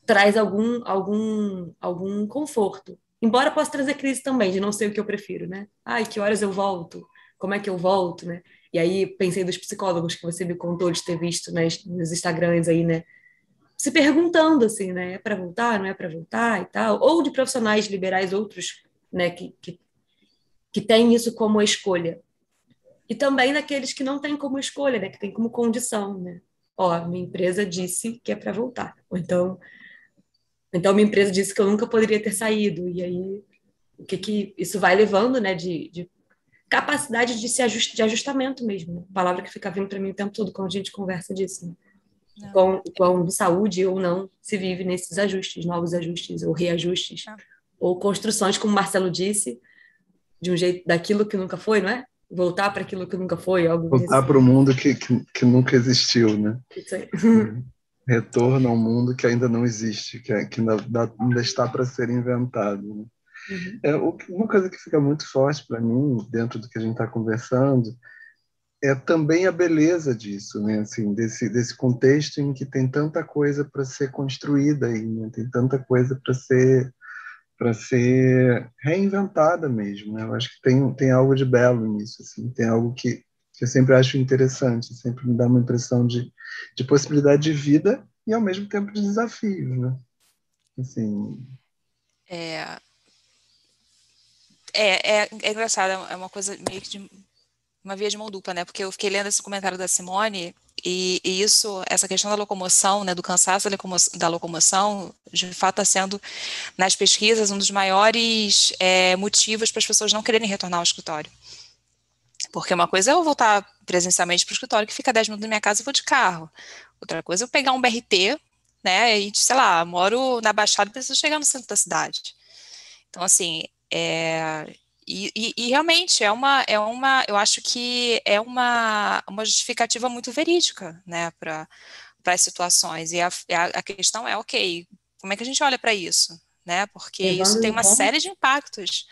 traz algum conforto. Embora possa trazer crise também, de não sei o que eu prefiro, né? Ai, que horas eu volto? Como é que eu volto, né? E aí pensei dos psicólogos que você me contou de ter visto nos Instagrams aí, né? Se perguntando assim, né? É para voltar, não é para voltar e tal, ou de profissionais liberais outros, né? Que têm isso como escolha. E também daqueles que não têm como escolha, né? Que tem como condição, né? Ó, minha empresa disse que é para voltar. Ou então minha empresa disse que eu nunca poderia ter saído. E aí, o que isso vai levando, né? De capacidade de ajustamento mesmo. Né? Palavra que fica vindo para mim o tempo todo quando a gente conversa disso. Né? Quão de saúde ou não se vive nesses ajustes, novos ajustes ou reajustes, ou construções, como o Marcelo disse, de um jeito daquilo que nunca foi, não é? Voltar para aquilo que nunca foi, algo Voltar para o mundo que nunca existiu, né? Isso aí. Retorno ao mundo que ainda não existe, que ainda está para ser inventado. Né? Uhum. Uma coisa que fica muito forte para mim, dentro do que a gente está conversando, é também a beleza disso, né? Assim, desse contexto em que tem tanta coisa para ser construída aí, né? Tem tanta coisa para ser reinventada mesmo, né? Eu acho que tem algo de belo nisso, assim, tem algo que eu sempre acho interessante, sempre me dá uma impressão de possibilidade de vida e ao mesmo tempo de desafios, né? Assim, É engraçado, é uma coisa meio que de uma via de mão dupla, né? Porque eu fiquei lendo esse comentário da Simone e essa questão da locomoção, né, do cansaço da locomoção, de fato está sendo, nas pesquisas, um dos maiores motivos para as pessoas não quererem retornar ao escritório. Porque uma coisa é eu voltar presencialmente para o escritório, que fica 10 minutos da minha casa e vou de carro. Outra coisa é eu pegar um BRT, né, e, sei lá, moro na Baixada e preciso chegar no centro da cidade. Então, assim, e realmente eu acho que é uma justificativa muito verídica, né, para as situações. E a questão é, ok, como é que a gente olha para isso, né? Porque isso Levando tem em uma conta, série de impactos.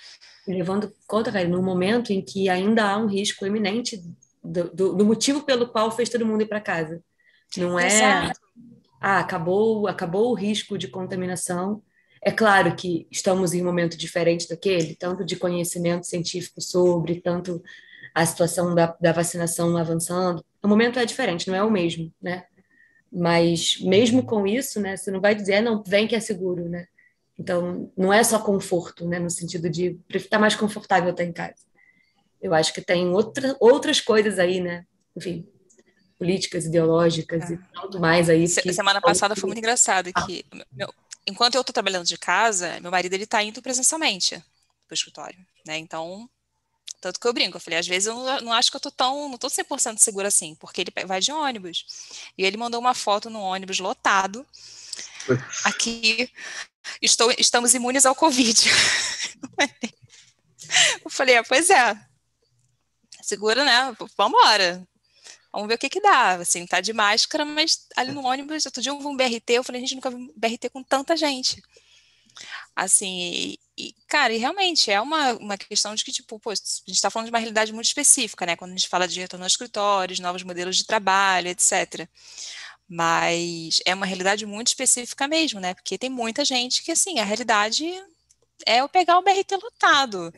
velho, num momento em que ainda há um risco iminente do motivo pelo qual fez todo mundo ir para casa. Não é, Exato. acabou o risco de contaminação. É claro que estamos em um momento diferente daquele, tanto de conhecimento científico sobre, tanto a situação da vacinação avançando. O momento é diferente, não é o mesmo, né? Mas mesmo com isso, né, você não vai dizer, não, vem que é seguro, né? Então, não é só conforto, né, no sentido de estar mais confortável estar em casa. Eu acho que tem outras coisas aí, né? Enfim, políticas ideológicas e tanto mais aí que Semana passada foi muito engraçado que enquanto eu estou trabalhando de casa, meu marido ele está indo presencialmente para o escritório, né? Então, tanto que eu brinco, eu falei, às vezes eu não acho que não tô 100% segura assim, porque ele vai de ônibus. E ele mandou uma foto no ônibus lotado, aqui, estamos imunes ao Covid. Eu falei, pois é, segura, né? Vambora. Vamos ver o que que dá, assim, tá de máscara, mas ali no ônibus, outro dia eu vi um BRT, eu falei, gente, nunca vi um BRT com tanta gente. Assim, cara, e realmente é uma questão de que, tipo, pô, a gente tá falando de uma realidade muito específica, né? Quando a gente fala de retorno aos escritórios, novos modelos de trabalho, etc. Mas é uma realidade muito específica mesmo, né? Porque tem muita gente que, assim, a realidade é eu pegar o BRT lotado,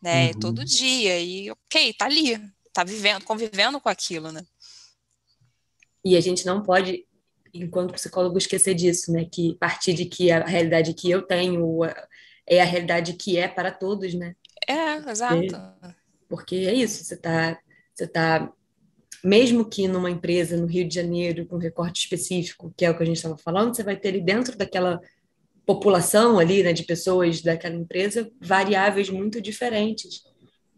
né? Todo Uhum. dia, e ok, tá ali, tá vivendo, convivendo com aquilo, né? E a gente não pode, enquanto psicólogo, esquecer disso, né? Que partir de que a realidade que eu tenho é a realidade que é para todos, né? É, exato. Porque é isso, você tá, mesmo que numa empresa no Rio de Janeiro, com recorte específico, que é o que a gente estava falando, você vai ter ali dentro daquela população ali, né, de pessoas daquela empresa, variáveis muito diferentes.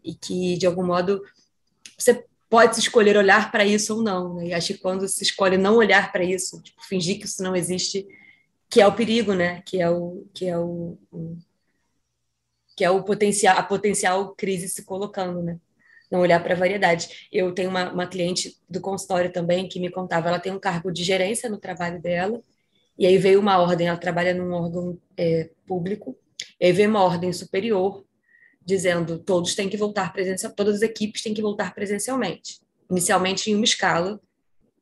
E que, de algum modo, você pode escolher olhar para isso ou não, né? E acho que quando se escolhe não olhar para isso, tipo, fingir que isso não existe, que é o perigo, né? Que é o potencial, a potencial crise se colocando, né? Não olhar para a variedade. Eu tenho uma cliente do consultório também que me contava, ela tem um cargo de gerência no trabalho dela, e aí veio uma ordem, ela trabalha num órgão público, e aí veio uma ordem superior dizendo todos têm que voltar presencial, todas as equipes têm que voltar presencialmente, inicialmente em uma escala,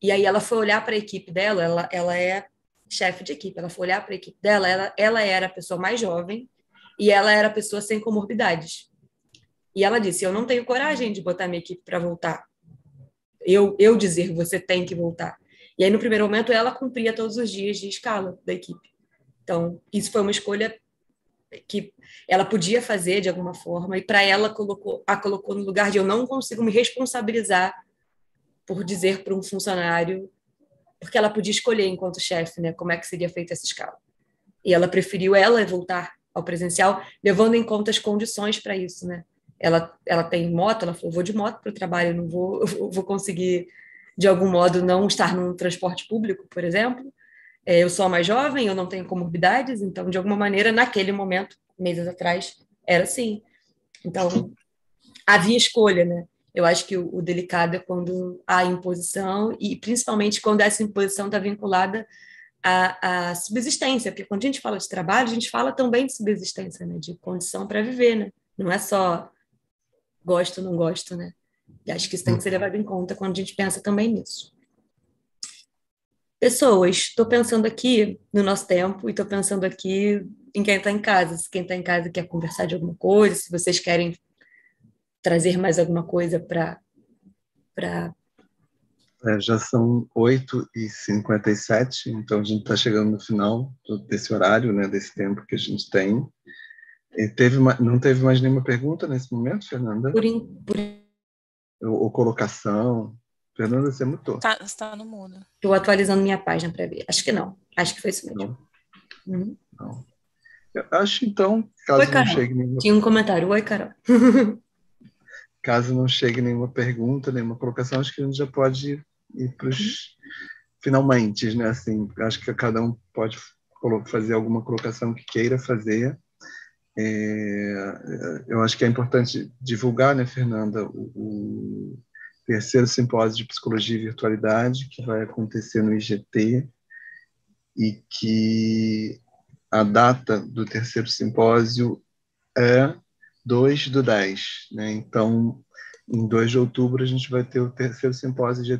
e aí ela foi olhar para a equipe dela, ela é chefe de equipe, ela foi olhar para a equipe dela, ela era a pessoa mais jovem e ela era a pessoa sem comorbidades. E ela disse, eu não tenho coragem de botar minha equipe para voltar. Eu dizer, você tem que voltar. E aí, no primeiro momento, ela cumpria todos os dias de escala da equipe. Então, isso foi uma escolha que ela podia fazer de alguma forma, e para ela a colocou no lugar de eu não consigo me responsabilizar por dizer para um funcionário, porque ela podia escolher enquanto chefe, né, como é que seria feita essa escala. E ela preferiu ela voltar ao presencial, levando em conta as condições para isso, né? Ela tem moto, ela falou, vou de moto para o trabalho, não vou conseguir, de algum modo, não estar num transporte público, por exemplo. Eu sou a mais jovem, eu não tenho comorbidades, então, de alguma maneira, naquele momento, meses atrás, era assim. Então, havia escolha, né? Eu acho que o delicado é quando há imposição, e principalmente quando essa imposição está vinculada à subsistência, porque quando a gente fala de trabalho, a gente fala também de subsistência, né? De condição para viver, né? Não é só gosto ou não gosto, né? E acho que isso tem que ser levado em conta quando a gente pensa também nisso. Pessoas, estou pensando aqui no nosso tempo e estou pensando aqui em quem está em casa. Se quem está em casa quer conversar de alguma coisa, se vocês querem trazer mais alguma coisa para. Já são 8h57, então a gente está chegando no final desse horário, né, desse tempo que a gente tem. E não teve mais nenhuma pergunta nesse momento, Fernanda? Ou colocação? Fernanda, você mutou. Tá no mudo. Estou atualizando minha página para ver. Acho que não. Acho que foi isso mesmo. Não. Uhum. Não. Eu acho, então, caso Oi, não Carol. chegue nenhuma... Tinha um comentário. Oi, Carol. Caso não chegue nenhuma pergunta, nenhuma colocação, acho que a gente já pode ir para os finalmente, né? Assim, acho que cada um pode fazer alguma colocação que queira fazer. Eu acho que é importante divulgar, né, Fernanda, o terceiro simpósio de Psicologia e Virtualidade, que vai acontecer no IGT, e que a data do terceiro simpósio é 2/10, né? Então, em 2 de outubro, a gente vai ter o terceiro simpósio de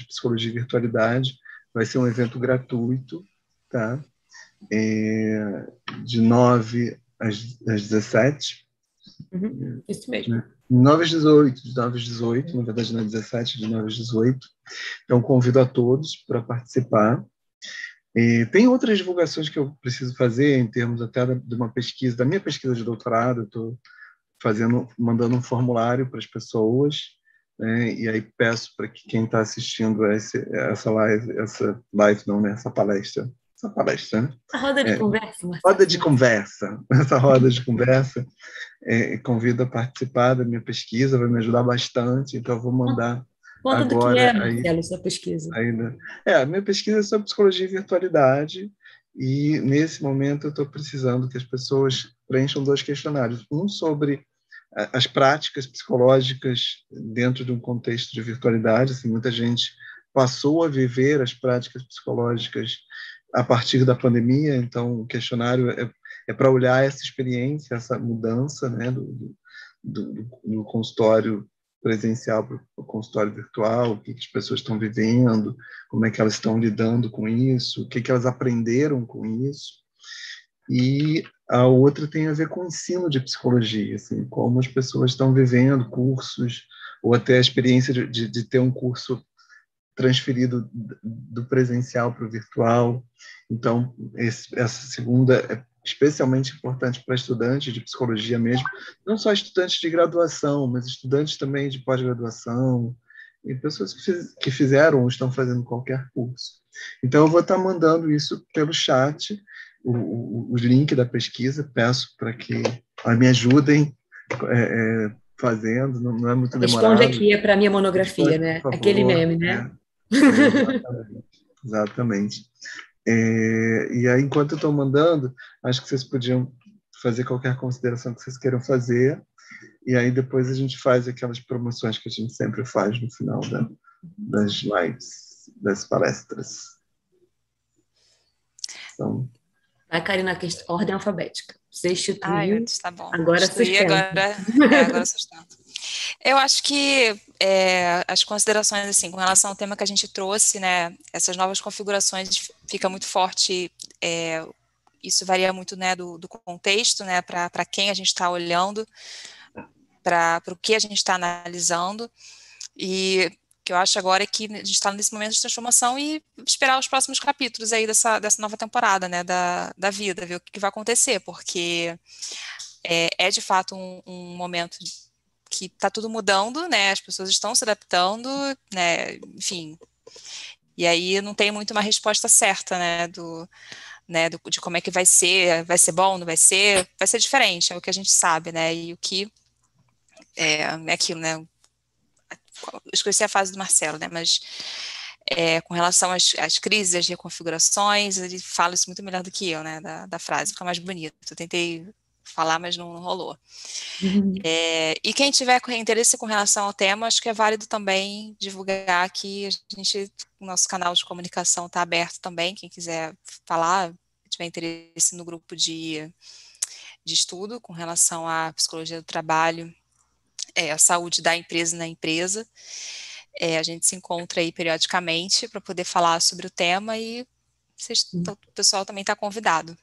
Psicologia e Virtualidade. Vai ser um evento gratuito, tá? De 9 às 17. Uhum. Isso mesmo. Né? 9 às 18, de 9 às 18, na verdade não é 17, de 9 às 18. Então, convido a todos para participar. Tem outras divulgações que eu preciso fazer em termos até de uma pesquisa, da minha pesquisa de doutorado. Estou mandando um formulário para as pessoas, né? E aí peço para que quem está assistindo essa live não, né, essa palestra, essa palestra, né? A roda de conversa, Marcelo. Roda de conversa. Essa roda de conversa convido a participar da minha pesquisa, vai me ajudar bastante, então eu vou mandar Conta agora. Do que é, Marcelo, sua pesquisa? Ainda. A minha pesquisa é sobre psicologia e virtualidade, e nesse momento eu estou precisando que as pessoas preencham 2 questionários. Um sobre as práticas psicológicas dentro de um contexto de virtualidade. Assim, muita gente passou a viver as práticas psicológicas a partir da pandemia, então o questionário é para olhar essa experiência, essa mudança, né, do consultório presencial para o consultório virtual, o que as pessoas estão vivendo, como é que elas estão lidando com isso, o que elas aprenderam com isso. E a outra tem a ver com o ensino de psicologia, assim, como as pessoas estão vivendo cursos, ou até a experiência de ter um curso transferido do presencial para o virtual. Então, essa segunda é especialmente importante para estudantes de psicologia mesmo, não só estudantes de graduação, mas estudantes também de pós-graduação, e pessoas que fizeram ou estão fazendo qualquer curso. Então, eu vou estar mandando isso pelo chat, o link da pesquisa, peço para que me ajudem fazendo, não é muito demorado. Responde aqui, é para a minha monografia, né? Por favor, aquele meme, né? Exatamente. E aí, enquanto eu estou mandando, acho que vocês podiam fazer qualquer consideração que vocês queiram fazer, e aí depois a gente faz aquelas promoções que a gente sempre faz no final das lives, das palestras. Então, Vai, Karina, ordem alfabética. Você instituiu, tá bom. Agora sustenta. Agora sustento. Eu acho que as considerações, assim, com relação ao tema que a gente trouxe, né, essas novas configurações, fica muito forte, isso varia muito, né, do contexto, né, para quem a gente está olhando, para o que a gente está analisando, e o que eu acho agora é que a gente está nesse momento de transformação e esperar os próximos capítulos aí dessa nova temporada, né, da vida, ver o que vai acontecer, porque é de fato um momento que está tudo mudando, né, as pessoas estão se adaptando, né, enfim, e aí não tem muito uma resposta certa, né, de como é que vai ser bom, não vai ser diferente, é o que a gente sabe, né, e o que é aquilo, né, eu esqueci a fase do Marcelo, né, mas com relação às crises, às reconfigurações, ele fala isso muito melhor do que eu, né, da frase, fica mais bonito, eu tentei falar, mas não rolou. E quem tiver interesse com relação ao tema, acho que é válido também divulgar aqui, o nosso canal de comunicação está aberto também, quem quiser falar, tiver interesse no grupo de estudo com relação à psicologia do trabalho, a saúde da empresa na empresa, a gente se encontra aí periodicamente para poder falar sobre o tema e o pessoal também está convidado.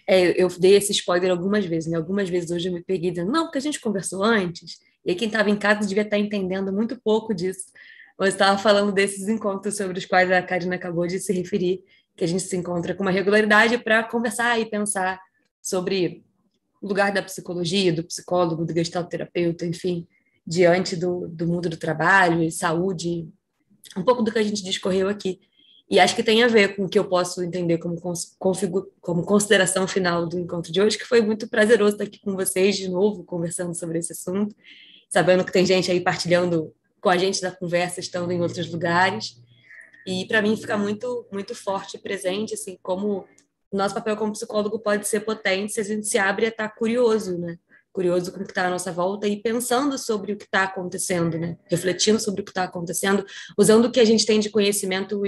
Eu dei esse spoiler algumas vezes, né? Algumas vezes hoje eu me peguei dizendo, não, porque a gente conversou antes, e aí quem estava em casa devia estar entendendo muito pouco disso. Você estava falando desses encontros sobre os quais a Karina acabou de se referir, que a gente se encontra com uma regularidade para conversar e pensar sobre o lugar da psicologia, do psicólogo, do gestalterapeuta, enfim, diante do mundo do trabalho e saúde, um pouco do que a gente discorreu aqui. E acho que tem a ver com o que eu posso entender como consideração final do encontro de hoje, que foi muito prazeroso estar aqui com vocês de novo, conversando sobre esse assunto, sabendo que tem gente aí partilhando com a gente da conversa, estando em outros lugares. E para mim fica muito, muito forte e presente, assim, como o nosso papel como psicólogo pode ser potente se a gente se abre a estar curioso, né? Curioso com o que está à nossa volta e pensando sobre o que está acontecendo, né? Refletindo sobre o que está acontecendo, usando o que a gente tem de conhecimento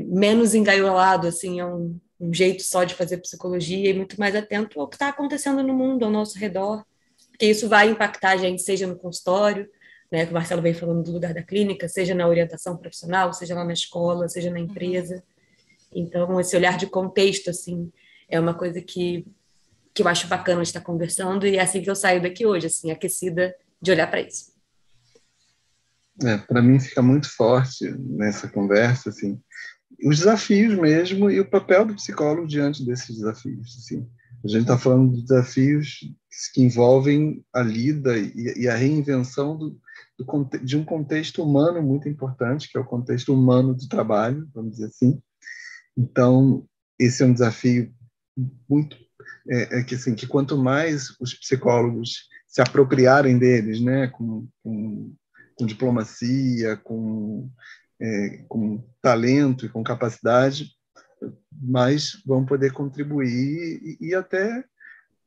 menos engaiolado, assim, é um jeito só de fazer psicologia e muito mais atento ao que está acontecendo no mundo, ao nosso redor, porque isso vai impactar a gente, seja no consultório, né, que o Marcelo vem falando do lugar da clínica, seja na orientação profissional, seja lá na escola, seja na empresa. Então, esse olhar de contexto, assim, é uma coisa que eu acho bacana estar conversando, e é assim que eu saio daqui hoje, assim, aquecida de olhar para isso. Para mim fica muito forte nessa conversa, assim, os desafios mesmo e o papel do psicólogo diante desses desafios. Assim. A gente está falando de desafios que envolvem a lida e a reinvenção do de um contexto humano muito importante, que é o contexto humano do trabalho, vamos dizer assim. Então, esse é um desafio muito que assim, que quanto mais os psicólogos se apropriarem deles, né, com diplomacia, com talento e com capacidade, mais vão poder contribuir e até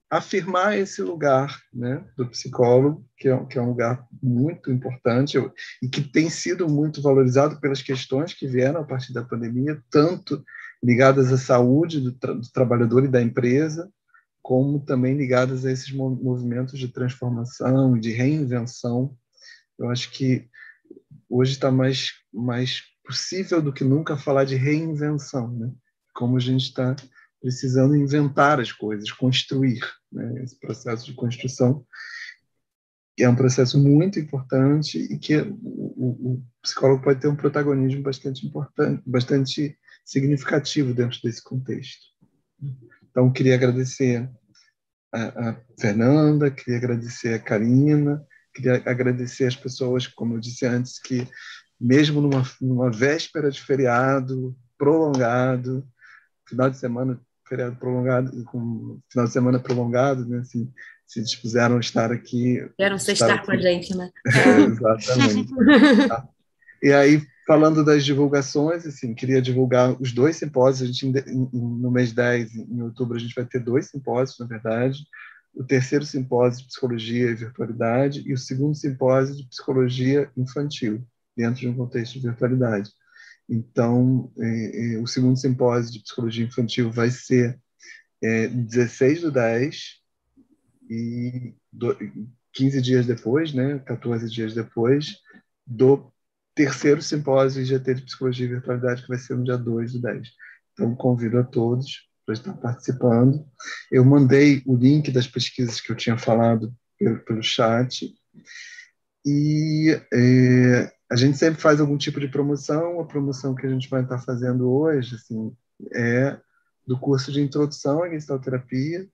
afirmar esse lugar, né, do psicólogo, que é um lugar muito importante e que tem sido muito valorizado pelas questões que vieram a partir da pandemia, tanto ligadas à saúde do trabalhador e da empresa, como também ligadas a esses movimentos de transformação e de reinvenção. Eu acho que hoje está mais possível do que nunca falar de reinvenção, né? Como a gente está precisando inventar as coisas, construir, né? Esse processo de construção, que é um processo muito importante e que o psicólogo pode ter um protagonismo bastante importante, bastante significativo dentro desse contexto. Então, queria agradecer a Fernanda, queria agradecer a Karina, queria agradecer as pessoas, como eu disse antes, que mesmo numa véspera de feriado prolongado, final de semana, feriado prolongado, com final de semana prolongado, né, assim, se dispuseram a estar aqui. Quero sextar com a gente, né? Exatamente. E aí, falando das divulgações, assim, queria divulgar os 2 simpósios. A gente, no mês 10, em outubro, a gente vai ter 2 simpósios, na verdade. O terceiro simpósio de Psicologia e Virtualidade e o segundo simpósio de Psicologia Infantil, dentro de um contexto de virtualidade. Então, o segundo simpósio de Psicologia Infantil vai ser 16/10 e 15 dias depois, né, 14 dias depois, do terceiro simpósio IGT de Psicologia e Virtualidade, que vai ser no dia 2/10. Então, convido a todos para estar participando. Eu mandei o link das pesquisas que eu tinha falado pelo chat. E a gente sempre faz algum tipo de promoção. A promoção que a gente vai estar fazendo hoje, assim, é do curso de Introdução à Gestalterapia.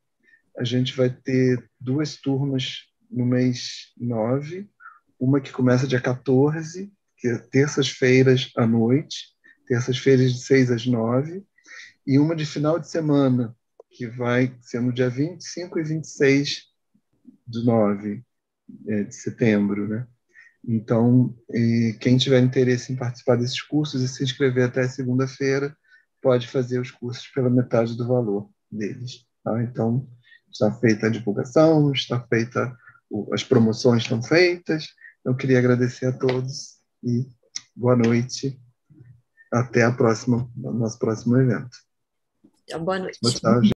A gente vai ter 2 turmas no mês 9, uma que começa dia 14, que é terças-feiras à noite, terças-feiras de 6 às 9, e uma de final de semana, que vai ser no dia 25 e 26/9, de setembro, né? Então, quem tiver interesse em participar desses cursos e se inscrever até segunda-feira, pode fazer os cursos pela metade do valor deles. Tá? Então, está feita a divulgação, as promoções estão feitas. Eu queria agradecer a todos e boa noite. Até nosso próximo evento. Boa noite. Tchau, gente.